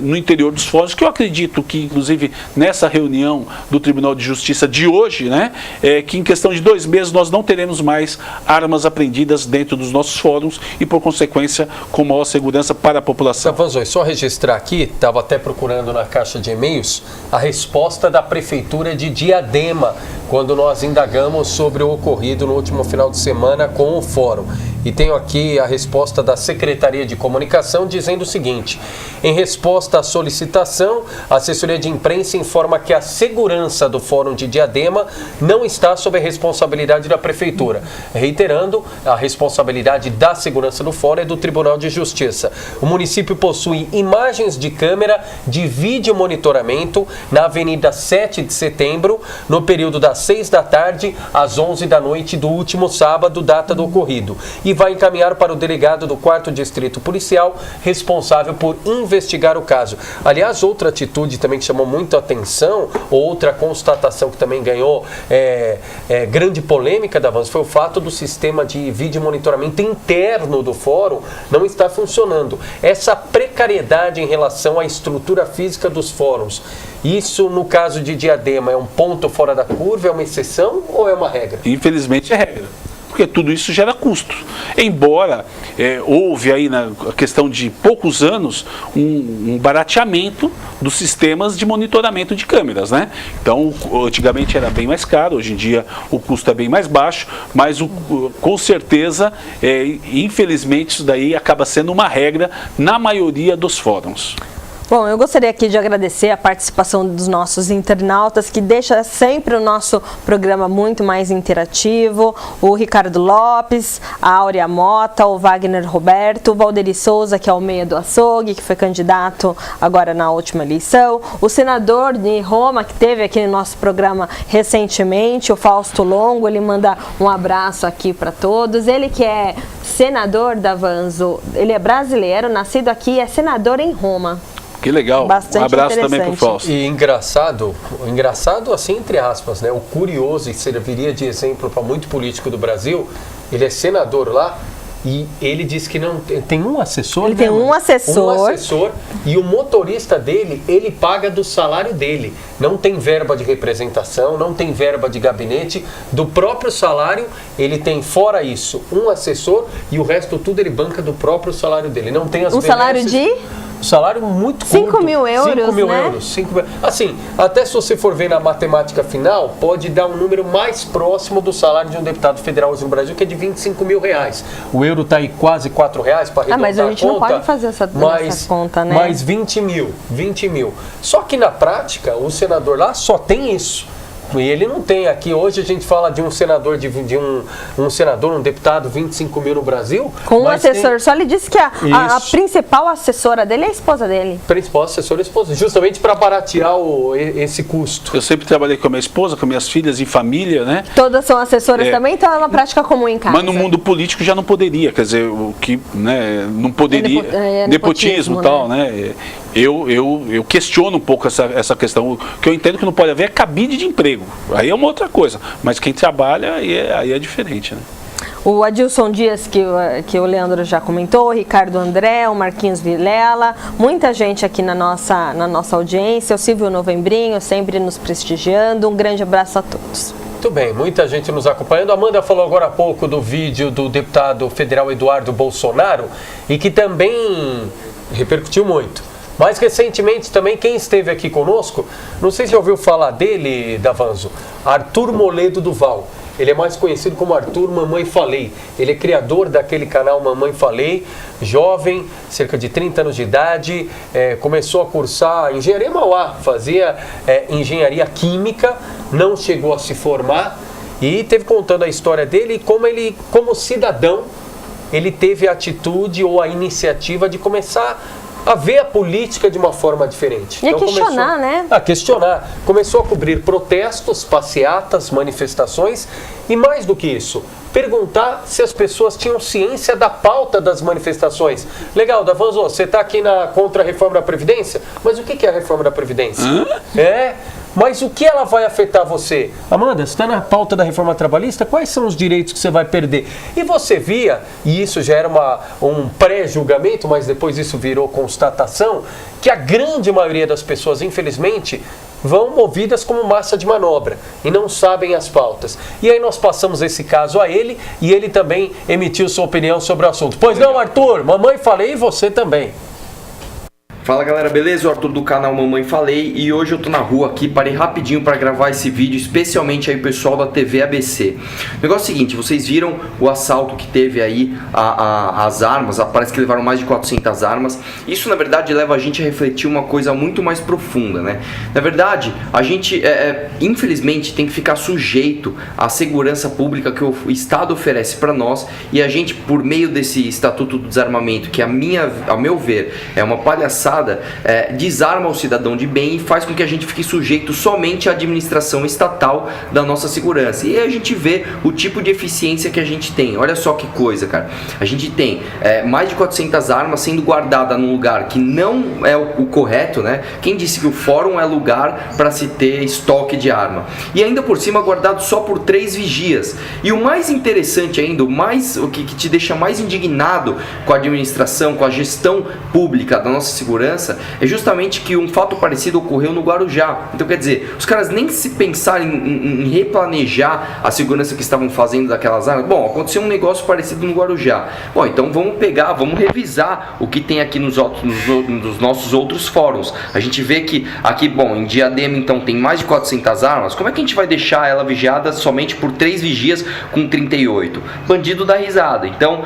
no interior dos fóruns, que eu acredito que, inclusive, nessa reunião do Tribunal de Justiça de hoje, né, que em questão de 2 meses nós não teremos mais armas apreendidas dentro dos nossos fóruns e, por consequência, com maior segurança para a população. Davanzo, só registrar aqui, estava até procurando na caixa de e-mails, a resposta da Prefeitura de Diadema, quando nós indagamos sobre o ocorrido no último final de semana com o fórum. E tenho aqui a resposta da Secretaria de Comunicação dizendo o seguinte: em resposta à solicitação, a assessoria de imprensa informa que a segurança do Fórum de Diadema não está sob a responsabilidade da Prefeitura. Reiterando, a responsabilidade da segurança do Fórum é do Tribunal de Justiça. O município possui imagens de câmera de vídeo monitoramento na Avenida 7 de Setembro, no período das 6 da tarde às 11 da noite do último sábado, data do ocorrido, e vai encaminhar para o delegado do 4º Distrito Policial, responsável por investigar o caso. Aliás, outra atitude também que chamou muito a atenção, outra constatação que também ganhou grande polêmica, Davanzo, foi o fato do sistema de vídeo monitoramento interno do fórum não estar funcionando. Essa precariedade em relação à estrutura física dos fóruns, isso no caso de Diadema é um ponto fora da curva, é uma exceção ou é uma regra? Infelizmente é regra, porque tudo isso gera custo. Embora houve aí na questão de poucos anos um barateamento dos sistemas de monitoramento de câmeras, né? Então, antigamente era bem mais caro, hoje em dia o custo é bem mais baixo, mas com certeza, infelizmente, isso daí acaba sendo uma regra na maioria dos fóruns. Bom, eu gostaria aqui de agradecer a participação dos nossos internautas, que deixa sempre o nosso programa muito mais interativo. O Ricardo Lopes, a Áurea Mota, o Wagner Roberto, o Valderi Souza, que é o meia do açougue, que foi candidato agora na última eleição. O senador de Roma, que esteve aqui no nosso programa recentemente, o Fausto Longo, ele manda um abraço aqui para todos. Ele que é senador, Davanzo, ele é brasileiro, nascido aqui, é senador em Roma. Que legal, bastante um abraço também para o Fausto. E engraçado assim entre aspas, né? O curioso, e serviria de exemplo para muito político do Brasil, ele é senador lá e ele diz que não tem um assessor. Ele tem um assessor. Um assessor, e o motorista dele, ele paga do salário dele. Não tem verba de representação, não tem verba de gabinete, do próprio salário ele tem, fora isso, um assessor, e o resto tudo ele banca do próprio salário dele. Não tem as salário de? Salário muito curto. 5 mil euros, 5 mil né? euros. 5 mil. Assim, até se você for ver na matemática final, pode dar um número mais próximo do salário de um deputado federal hoje no Brasil, que é de 25 mil reais. O euro está aí quase 4 reais para arredondar mas a gente não pode fazer essa conta, né? Mais 20 mil. Só que na prática, o senador lá só tem isso. E ele não tem aqui, hoje a gente fala de um senador, um deputado, 25 mil no Brasil. Com um assessor, só ele disse que a principal assessora dele é a esposa dele. Principal assessora é a esposa, justamente para baratear esse custo. Eu sempre trabalhei com a minha esposa, com minhas filhas em família, né? Todas são assessoras também, então é uma prática comum em casa. Mas no mundo político já não poderia, quer dizer, o que, né, não poderia, nepotismo e tal, né? Eu questiono um pouco essa questão. O que eu entendo que não pode haver é cabide de emprego. Aí é uma outra coisa. Mas quem trabalha, aí é diferente, né? O Adilson Dias, que o Leandro já comentou, o Ricardo André, o Marquinhos Vilela, muita gente aqui na nossa audiência, o Silvio Novembrinho sempre nos prestigiando. Um grande abraço a todos. Muito bem, muita gente nos acompanhando. A Amanda falou agora há pouco do vídeo do deputado federal Eduardo Bolsonaro e que também repercutiu muito. Mais recentemente também, quem esteve aqui conosco, não sei se já ouviu falar dele, Davanzo, Arthur Moledo Duval. Ele é mais conhecido como Arthur Mamãe Falei. Ele é criador daquele canal Mamãe Falei, jovem, cerca de 30 anos de idade, começou a cursar Engenharia em Mauá, fazia Engenharia Química, não chegou a se formar e teve contando a história dele e como ele, como cidadão, ele teve a atitude ou a iniciativa de começar a ver a política de uma forma diferente. E então, questionar, né? A questionar. Começou a cobrir protestos, passeatas, manifestações e, mais do que isso, perguntar se as pessoas tinham ciência da pauta das manifestações. Legal, Davanzo, você está aqui contra a reforma da Previdência? Mas o que é a reforma da Previdência? Mas o que ela vai afetar você? Amanda, você está na pauta da reforma trabalhista? Quais são os direitos que você vai perder? E você via, e isso já era um pré-julgamento, mas depois isso virou constatação, que a grande maioria das pessoas, infelizmente, vão movidas como massa de manobra e não sabem as pautas. E aí nós passamos esse caso a ele e ele também emitiu sua opinião sobre o assunto. Pois não, Arthur? Mamãe Falei e você também. Fala galera, beleza? O Arthur do canal Mamãe Falei e hoje eu tô na rua aqui, parei rapidinho para gravar esse vídeo, especialmente aí o pessoal da TV ABC. O negócio é o seguinte, vocês viram o assalto que teve aí as armas, parece que levaram mais de 400 armas. Isso na verdade leva a gente a refletir uma coisa muito mais profunda, né? Na verdade, a gente infelizmente tem que ficar sujeito à segurança pública que o Estado oferece para nós e a gente, por meio desse Estatuto do Desarmamento, que a meu ver é uma palhaçada, desarma o cidadão de bem e faz com que a gente fique sujeito somente à administração estatal da nossa segurança. E aí a gente vê o tipo de eficiência que a gente tem. Olha só que coisa, cara. A gente tem mais de 400 armas sendo guardadas num lugar que não é o correto, né? Quem disse que o fórum é lugar para se ter estoque de arma? E ainda por cima guardado só por 3 vigias. E o mais interessante ainda, o que te deixa mais indignado com a administração, com a gestão pública da nossa segurança, é justamente que um fato parecido ocorreu no Guarujá. Então quer dizer, os caras nem se pensarem em replanejar a segurança que estavam fazendo daquelas armas. Bom, aconteceu um negócio parecido no Guarujá. Bom, então vamos revisar o que tem aqui nos nossos outros fóruns. A gente vê que aqui, bom, em Diadema então tem mais de 400 armas. Como é que a gente vai deixar ela vigiada somente por 3 vigias com 38? Bandido dá risada. Então,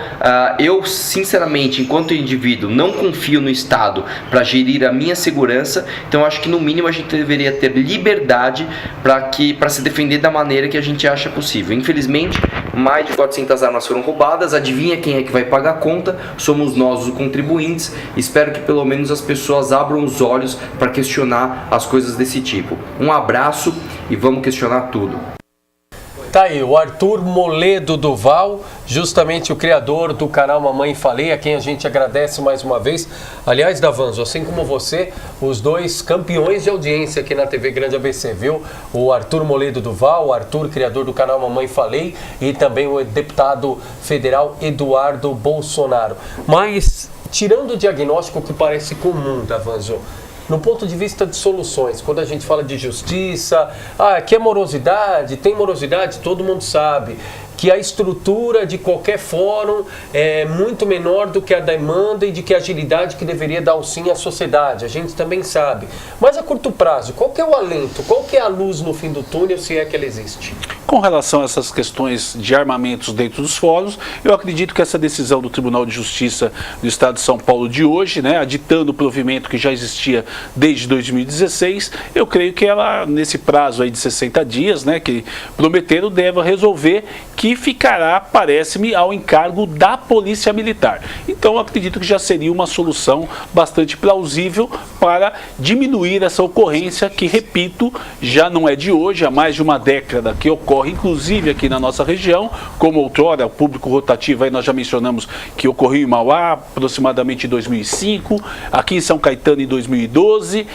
eu sinceramente, enquanto indivíduo, não confio no Estado para gerir a minha segurança, então acho que no mínimo a gente deveria ter liberdade para se defender da maneira que a gente acha possível. Infelizmente, mais de 400 armas foram roubadas, adivinha quem é que vai pagar a conta? Somos nós, os contribuintes. Espero que pelo menos as pessoas abram os olhos para questionar as coisas desse tipo. Um abraço e vamos questionar tudo. Tá aí, o Arthur Moledo Duval, justamente o criador do canal Mamãe Falei, a quem a gente agradece mais uma vez. Aliás, Davanzo, assim como você, os dois campeões de audiência aqui na TV Grande ABC, viu? O Arthur Moledo Duval, o Arthur, criador do canal Mamãe Falei, e também o deputado federal Eduardo Bolsonaro. Mas, tirando o diagnóstico que parece comum, Davanzo, no ponto de vista de soluções, quando a gente fala de justiça, aqui é morosidade, tem morosidade, todo mundo sabe que a estrutura de qualquer fórum é muito menor do que a demanda e de que a agilidade que deveria dar o sim à sociedade, a gente também sabe. Mas a curto prazo, qual que é o alento, qual que é a luz no fim do túnel, se é que ela existe? Com relação a essas questões de armamentos dentro dos fóruns, eu acredito que essa decisão do Tribunal de Justiça do Estado de São Paulo de hoje, né, aditando o provimento que já existia desde 2016, eu creio que ela, nesse prazo aí de 60 dias, né, que prometeram, deve resolver, que ficará, parece-me, ao encargo da Polícia Militar. Então, eu acredito que já seria uma solução bastante plausível para diminuir essa ocorrência que, repito, já não é de hoje, há mais de uma década que ocorre ocorre inclusive aqui na nossa região, como outrora, o público rotativo, aí nós já mencionamos que ocorreu em Mauá, aproximadamente em 2005, aqui em São Caetano em 2012,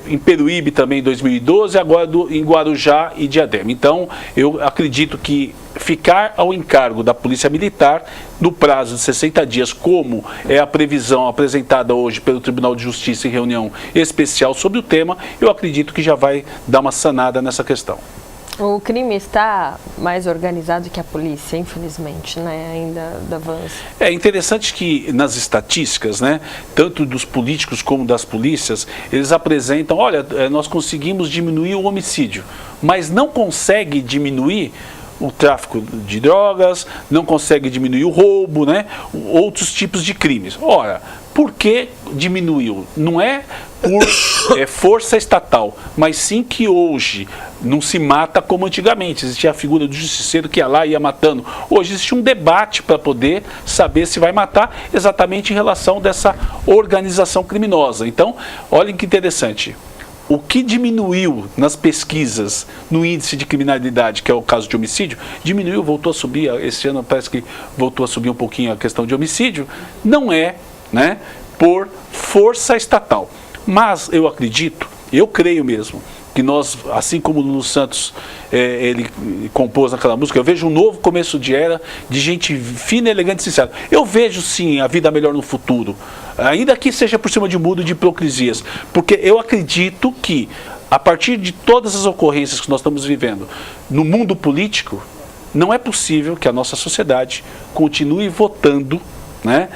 em Peruíbe também em 2012, agora em Guarujá e Diadema. Então, eu acredito que ficar ao encargo da Polícia Militar no prazo de 60 dias, como é a previsão apresentada hoje pelo Tribunal de Justiça em reunião especial sobre o tema, eu acredito que já vai dar uma sanada nessa questão. O crime está mais organizado que a polícia, infelizmente, né? Ainda da Vans. É interessante que nas estatísticas, né, tanto dos políticos como das polícias, eles apresentam, olha, nós conseguimos diminuir o homicídio, mas não consegue diminuir o tráfico de drogas, não consegue diminuir o roubo, né? Outros tipos de crimes. Ora, por que diminuiu? Não é por força estatal, mas sim que hoje não se mata como antigamente. Existia a figura do justiceiro que ia lá e ia matando. Hoje existe um debate para poder saber se vai matar exatamente em relação dessa organização criminosa. Então, olhem que interessante. O que diminuiu nas pesquisas no índice de criminalidade, que é o caso de homicídio, diminuiu, voltou a subir, esse ano parece que voltou a subir um pouquinho a questão de homicídio, não é, né, por força estatal. Mas eu acredito, eu creio mesmo, que nós, assim como o Lulu Santos, ele compôs aquela música, eu vejo um novo começo de era, de gente fina, elegante e sincera. Eu vejo sim a vida melhor no futuro, ainda que seja por cima de um mundo de hipocrisias, porque eu acredito que, a partir de todas as ocorrências que nós estamos vivendo no mundo político, não é possível que a nossa sociedade continue votando, né,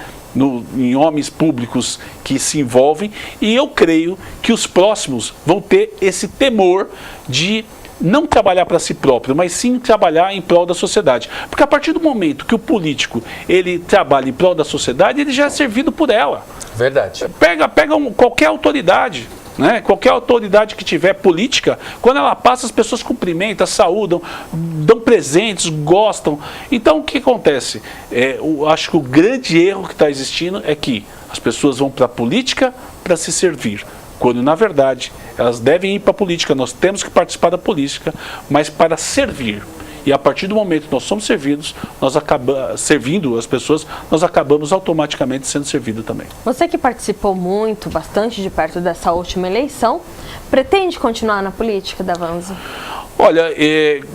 em homens públicos que se envolvem, e eu creio que os próximos vão ter esse temor de não trabalhar para si próprio, mas sim trabalhar em prol da sociedade. Porque a partir do momento que o político ele trabalha em prol da sociedade, ele já é servido por ela. Verdade. Pega qualquer autoridade, né? Qualquer autoridade que tiver política, quando ela passa, as pessoas cumprimentam, saúdam, dão presentes, gostam. Então, o que acontece? Eu acho que o grande erro que está existindo é que as pessoas vão para a política para se servir, quando, na verdade, elas devem ir para a política. Nós temos que participar da política, mas para servir. E a partir do momento que nós somos servidos, nós acabamos servindo as pessoas, nós acabamos automaticamente sendo servidos também. Você que participou bastante de perto dessa última eleição, pretende continuar na política da Vanza? Olha,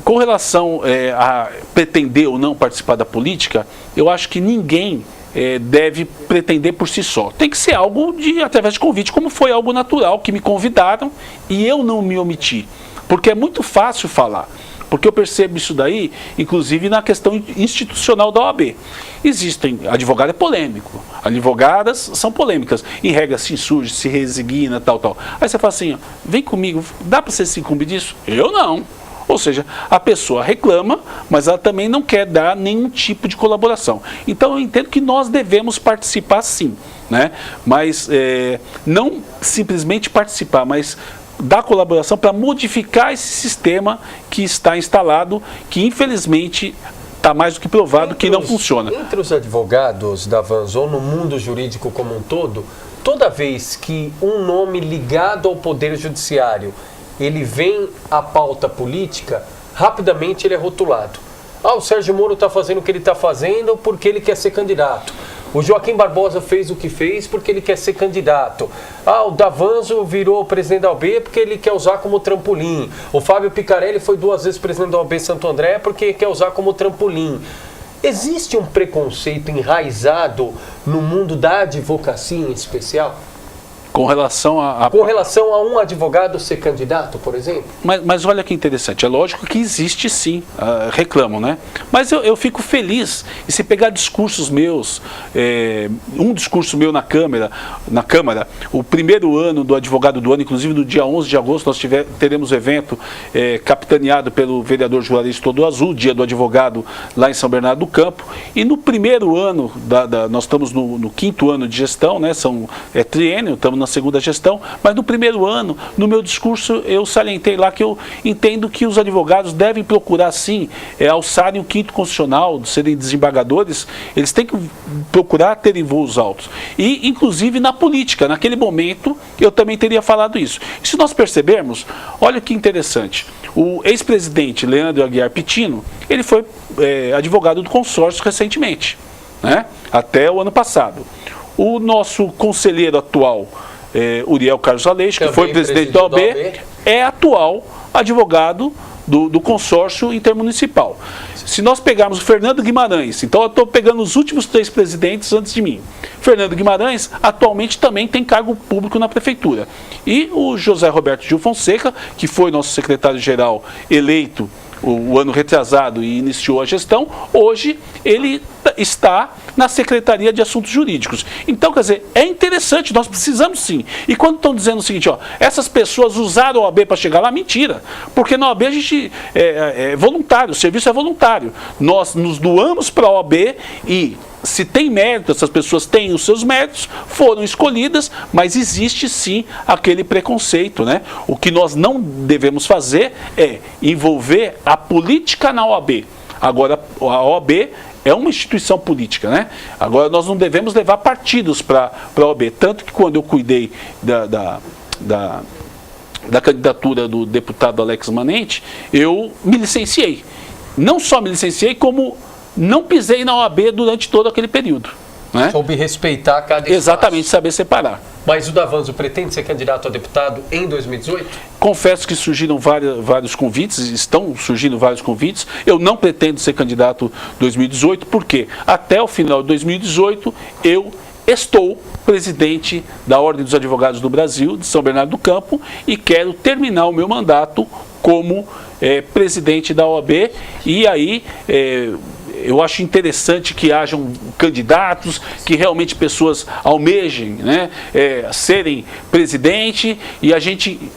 com relação a pretender ou não participar da política, eu acho que ninguém deve pretender por si só. Tem que ser algo através de convite, como foi algo natural, que me convidaram e eu não me omiti. Porque é muito fácil falar. Porque eu percebo isso daí, inclusive na questão institucional da OAB. Existem, advogado é polêmico, advogadas são polêmicas, em regra se insurge, se resigna, tal. Aí você fala assim, vem comigo, dá para você se incumbir disso? Eu não. Ou seja, a pessoa reclama, mas ela também não quer dar nenhum tipo de colaboração. Então eu entendo que nós devemos participar sim, né? Mas não simplesmente participar, mas dar colaboração para modificar esse sistema que está instalado, que infelizmente está mais do que provado que não funciona. Entre os advogados da Vans ou no mundo jurídico como um todo, toda vez que um nome ligado ao Poder Judiciário ele vem à pauta política, rapidamente ele é rotulado. O Sérgio Moro está fazendo o que ele está fazendo porque ele quer ser candidato. O Joaquim Barbosa fez o que fez porque ele quer ser candidato. O Davanzo virou presidente da OAB porque ele quer usar como trampolim. O Fábio Picarelli foi 2 vezes presidente da OAB Santo André porque quer usar como trampolim. Existe um preconceito enraizado no mundo da advocacia em especial? Com relação a um advogado ser candidato, por exemplo? Mas olha que interessante, é lógico que existe sim, reclamam, né? Mas eu fico feliz, e se pegar discursos meus, um discurso meu na Câmara, o primeiro ano do advogado do ano, inclusive no dia 11 de agosto, nós teremos evento capitaneado pelo vereador Juarez Todo Azul, dia do advogado lá em São Bernardo do Campo, e no primeiro ano, nós estamos no 5º ano de gestão, né? Triênio, estamos na segunda gestão, mas no primeiro ano, no meu discurso, eu salientei lá que eu entendo que os advogados devem procurar, sim, alçarem o quinto constitucional, serem desembargadores, eles têm que procurar terem voos altos. E, inclusive, na política, naquele momento, eu também teria falado isso. E se nós percebermos, olha que interessante, o ex-presidente Leandro Aguiar Pitino, ele foi advogado do consórcio recentemente, né? Até o ano passado. O nosso conselheiro atual, Uriel Carlos Aleixo, que foi presidente da OAB, é atual advogado do consórcio intermunicipal. Se nós pegarmos o Fernando Guimarães, então eu estou pegando os últimos 3 presidentes antes de mim. Fernando Guimarães atualmente também tem cargo público na prefeitura. E o José Roberto Gil Fonseca, que foi nosso secretário-geral eleito o ano retrasado e iniciou a gestão, hoje ele está na Secretaria de Assuntos Jurídicos. Então, quer dizer, é interessante, nós precisamos sim. E quando estão dizendo o seguinte, ó, essas pessoas usaram a OAB para chegar lá, mentira. Porque na OAB a gente é voluntário, o serviço é voluntário. Nós nos doamos para a OAB e se tem mérito, essas pessoas têm os seus méritos, foram escolhidas, mas existe sim aquele preconceito, né? O que nós não devemos fazer é envolver a política na OAB. Agora, a OAB é uma instituição política, né? Agora, nós não devemos levar partidos para a OAB. Tanto que quando eu cuidei da candidatura do deputado Alex Manente, eu me licenciei. Não só me licenciei, como não pisei na OAB durante todo aquele período, né? Soube respeitar cada espaço. Exatamente, saber separar. Mas o Davanzo pretende ser candidato a deputado em 2018? Confesso que surgiram vários convites, estão surgindo vários convites. Eu não pretendo ser candidato em 2018, porque até o final de 2018 eu estou presidente da Ordem dos Advogados do Brasil, de São Bernardo do Campo, e quero terminar o meu mandato como presidente da OAB. E aí eu acho interessante que hajam candidatos, que realmente pessoas almejem, né, serem presidente. E a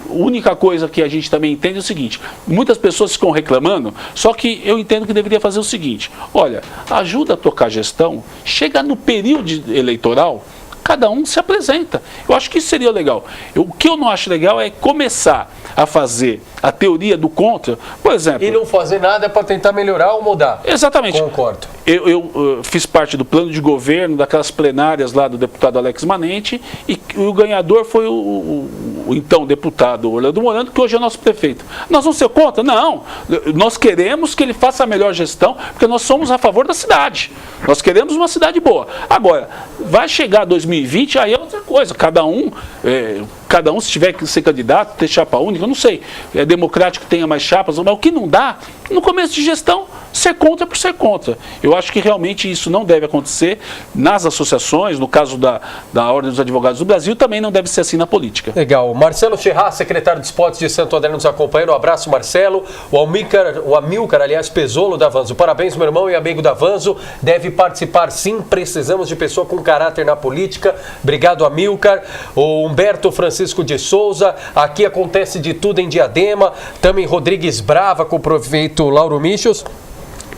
única coisa que a gente também entende é o seguinte: muitas pessoas ficam reclamando, só que eu entendo que deveria fazer o seguinte: olha, ajuda a tocar a gestão, chega no período eleitoral, cada um se apresenta. Eu acho que isso seria legal. O que eu não acho legal é começar a fazer a teoria do contra, por exemplo. E não fazer nada para tentar melhorar ou mudar. Exatamente. Concordo. Eu fiz parte do plano de governo, daquelas plenárias lá do deputado Alex Manente, e o ganhador foi o então deputado Orlando Morando, que hoje é nosso prefeito. Nós vamos ser contra? Não. Nós queremos que ele faça a melhor gestão, porque nós somos a favor da cidade. Nós queremos uma cidade boa. Agora, vai chegar 2020, aí é outra coisa. Cada um, se tiver que ser candidato, ter chapa única, eu não sei. É democrático que tenha mais chapas, mas o que não dá, no começo de gestão, ser contra por ser contra. Eu acho que realmente isso não deve acontecer nas associações, no caso da Ordem dos Advogados do Brasil, também não deve ser assim na política. Legal. Marcelo Ferraz, secretário de Esportes de Santo André, nos acompanha. Um abraço, Marcelo. O Amilcar, aliás, Pezzolo Davanzo. Parabéns, meu irmão e amigo Davanzo. Deve participar sim, precisamos de pessoa com caráter na política. Obrigado, Amilcar. O Humberto Francisco de Souza, aqui acontece de tudo em Diadema. Também Rodrigues Brava, com o prefeito Lauro Michos.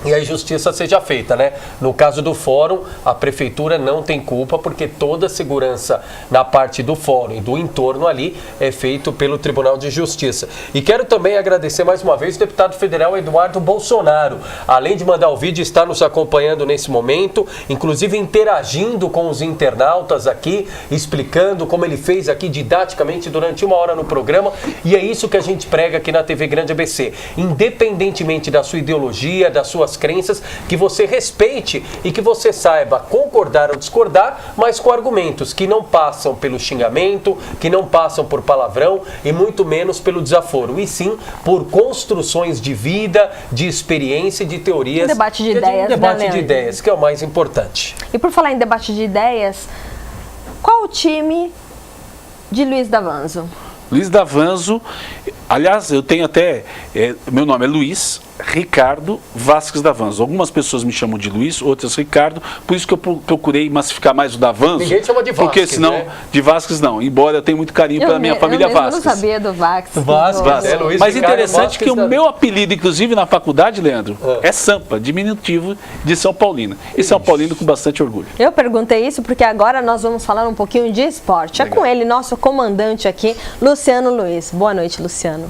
E a justiça seja feita, né? No caso do fórum, a prefeitura não tem culpa, porque toda a segurança na parte do fórum e do entorno ali é feito pelo Tribunal de Justiça. E quero também agradecer mais uma vez o deputado federal Eduardo Bolsonaro. Além de mandar o vídeo, está nos acompanhando nesse momento, inclusive interagindo com os internautas aqui, explicando como ele fez aqui didaticamente durante 1 hora no programa. E é isso que a gente prega aqui na TV Grande ABC. Independentemente da sua ideologia, das suas crenças, que você respeite e que você saiba concordar ou discordar, mas com argumentos que não passam pelo xingamento, que não passam por palavrão e muito menos pelo desaforo, e sim por construções de vida, de experiência e de teorias. Debate de ideias. Debate de ideias, que é o mais importante. E por falar em debate de ideias, qual o time de Luiz Davanzo? Luiz Davanzo, aliás, eu tenho até, meu nome é Luiz, Ricardo Vasques Davanzo. Algumas pessoas me chamam de Luiz, outras Ricardo, por isso que eu procurei massificar mais o Davanzo. Ninguém chama de Vasques, porque senão, né? De Vasques não, embora eu tenha muito carinho pela minha família Vasques. Eu não sabia do Vasques. Luiz Mas Ricardo interessante Vasques que o meu apelido, inclusive na faculdade, Leandro, é Sampa, diminutivo de São Paulino. E São Paulino com bastante orgulho. Eu perguntei isso porque agora nós vamos falar um pouquinho de esporte. É com ele, nosso comandante aqui, Luciano Luiz. Boa noite, Luciano.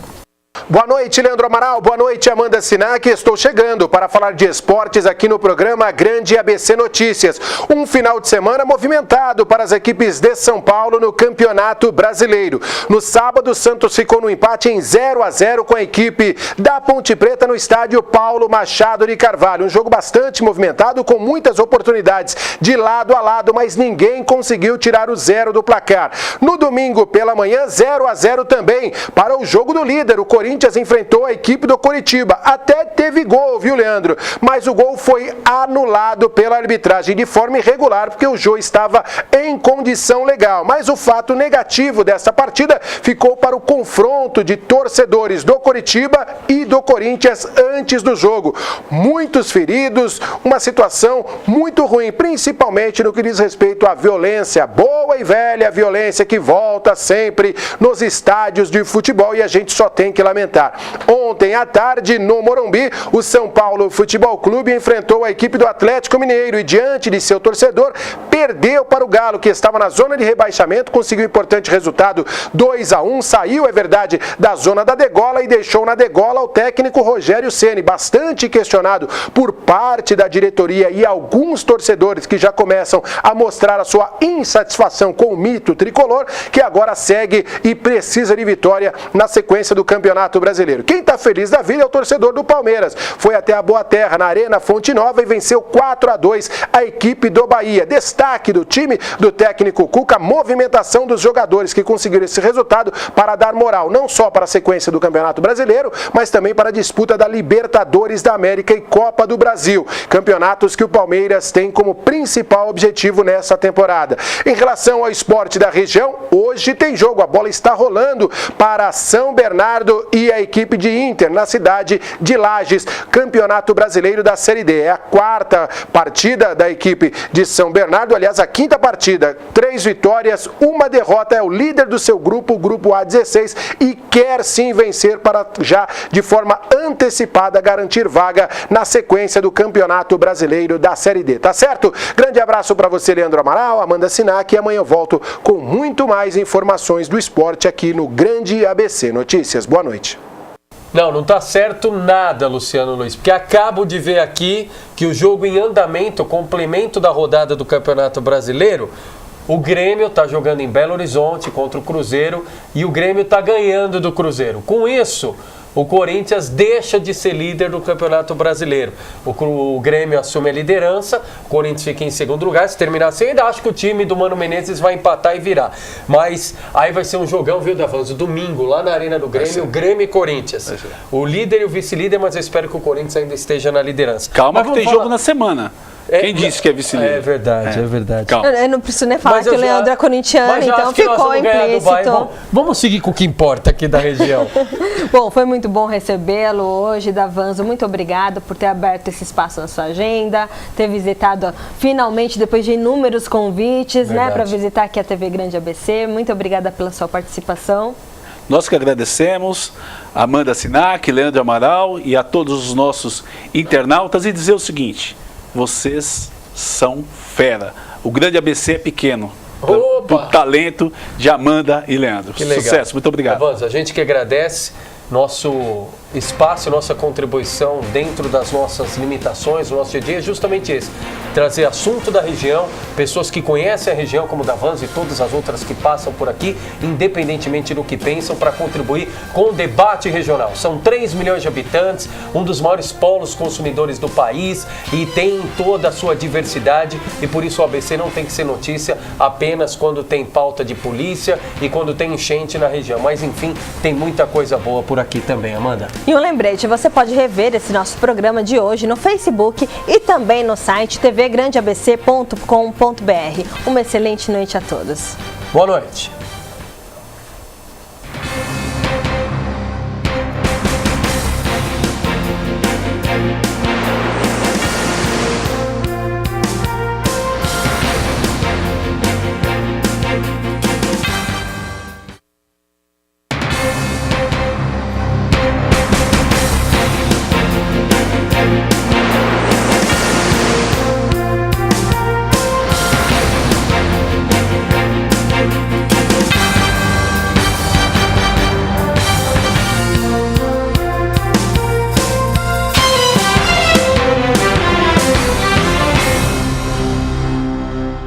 Boa noite, Leandro Amaral. Boa noite, Amanda Sinac. Estou chegando para falar de esportes aqui no programa Grande ABC Notícias. Um final de semana movimentado para as equipes de São Paulo no Campeonato Brasileiro. No sábado, o Santos ficou no empate em 0-0 com a equipe da Ponte Preta no estádio Paulo Machado de Carvalho. Um jogo bastante movimentado, com muitas oportunidades de lado a lado, mas ninguém conseguiu tirar o 0 do placar. No domingo pela manhã, 0-0 também para o jogo do líder, o Corinthians enfrentou a equipe do Coritiba. Até teve gol, viu, Leandro? Mas o gol foi anulado pela arbitragem de forma irregular, porque o jogo estava em condição legal. Mas o fato negativo dessa partida ficou para o confronto de torcedores do Coritiba e do Corinthians antes do jogo. Muitos feridos, uma situação muito ruim, principalmente no que diz respeito à violência, boa e velha violência que volta sempre nos estádios de futebol, e a gente só tem que lamentar. Ontem à tarde, no Morumbi, o São Paulo Futebol Clube enfrentou a equipe do Atlético Mineiro e, diante de seu torcedor, perdeu para o Galo, que estava na zona de rebaixamento, conseguiu um importante resultado, 2-1, saiu, é verdade, da zona da degola e deixou na degola o técnico Rogério Ceni, bastante questionado por parte da diretoria e alguns torcedores que já começam a mostrar a sua insatisfação com o mito tricolor, que agora segue e precisa de vitória na sequência do Campeonato Brasileiro. Quem está feliz da vida é o torcedor do Palmeiras. Foi até a Boa Terra, na Arena Fonte Nova, e venceu 4-2 a equipe do Bahia. Destaque do time do técnico Cuca, a movimentação dos jogadores que conseguiram esse resultado para dar moral, não só para a sequência do Campeonato Brasileiro, mas também para a disputa da Libertadores da América e Copa do Brasil. Campeonatos que o Palmeiras tem como principal objetivo nessa temporada. Em relação ao esporte da região, hoje tem jogo. A bola está rolando para São Bernardo e a equipe de Inter, na cidade de Lages, Campeonato Brasileiro da Série D. É a quarta partida da equipe de São Bernardo, aliás, a quinta partida, 3 vitórias, 1 derrota, é o líder do seu grupo, o grupo A16, e quer sim vencer para já, de forma antecipada, garantir vaga na sequência do Campeonato Brasileiro da Série D. Tá certo? Grande abraço para você, Leandro Amaral, Amanda Sinac, e amanhã eu volto com muito mais informações do esporte aqui no Grande ABC Notícias. Boa noite. Não tá certo nada, Luciano Luiz, porque acabo de ver aqui que o jogo em andamento, complemento da rodada do Campeonato Brasileiro, o Grêmio está jogando em Belo Horizonte contra o Cruzeiro e o Grêmio está ganhando do Cruzeiro. Com isso, o Corinthians deixa de ser líder do Campeonato Brasileiro. O Grêmio assume a liderança, o Corinthians fica em segundo lugar. Se terminar assim, ainda acho que o time do Mano Menezes vai empatar e virar. Mas aí vai ser um jogão, viu, Davanzo? Domingo, lá na Arena do Grêmio, o Grêmio e Corinthians. O líder e o vice-líder, mas eu espero que o Corinthians ainda esteja na liderança. Calma, que tem jogo na semana. Quem disse que é vice-líder? É verdade, é verdade. Calma. Eu não preciso nem falar que o Leandro é corintiano, então ficou implícito. Vamos seguir com o que importa aqui da região. Bom, foi muito bom recebê-lo hoje, Davanzo. Muito obrigado por ter aberto esse espaço na sua agenda, ter visitado finalmente, depois de inúmeros convites, né, para visitar aqui a TV Grande ABC. Muito obrigada pela sua participação. Nós que agradecemos, Amanda Sinac, Leandro Amaral e a todos os nossos internautas, e dizer o seguinte: vocês são fera. O Grande ABC é pequeno. Por talento de Amanda e Leandro. Que legal. Sucesso, muito obrigado. Avança, a gente que agradece nosso espaço, nossa contribuição dentro das nossas limitações, o nosso dia a dia é justamente esse: trazer assunto da região, pessoas que conhecem a região, como o Davanzo e todas as outras que passam por aqui, independentemente do que pensam, para contribuir com o debate regional. São 3 milhões de habitantes, um dos maiores polos consumidores do país, e tem toda a sua diversidade, e por isso o ABC não tem que ser notícia apenas quando tem pauta de polícia e quando tem enchente na região. Mas enfim, tem muita coisa boa por aqui também, Amanda. E um lembrete, você pode rever esse nosso programa de hoje no Facebook e também no site tvgrandeabc.com.br. Uma excelente noite a todos. Boa noite.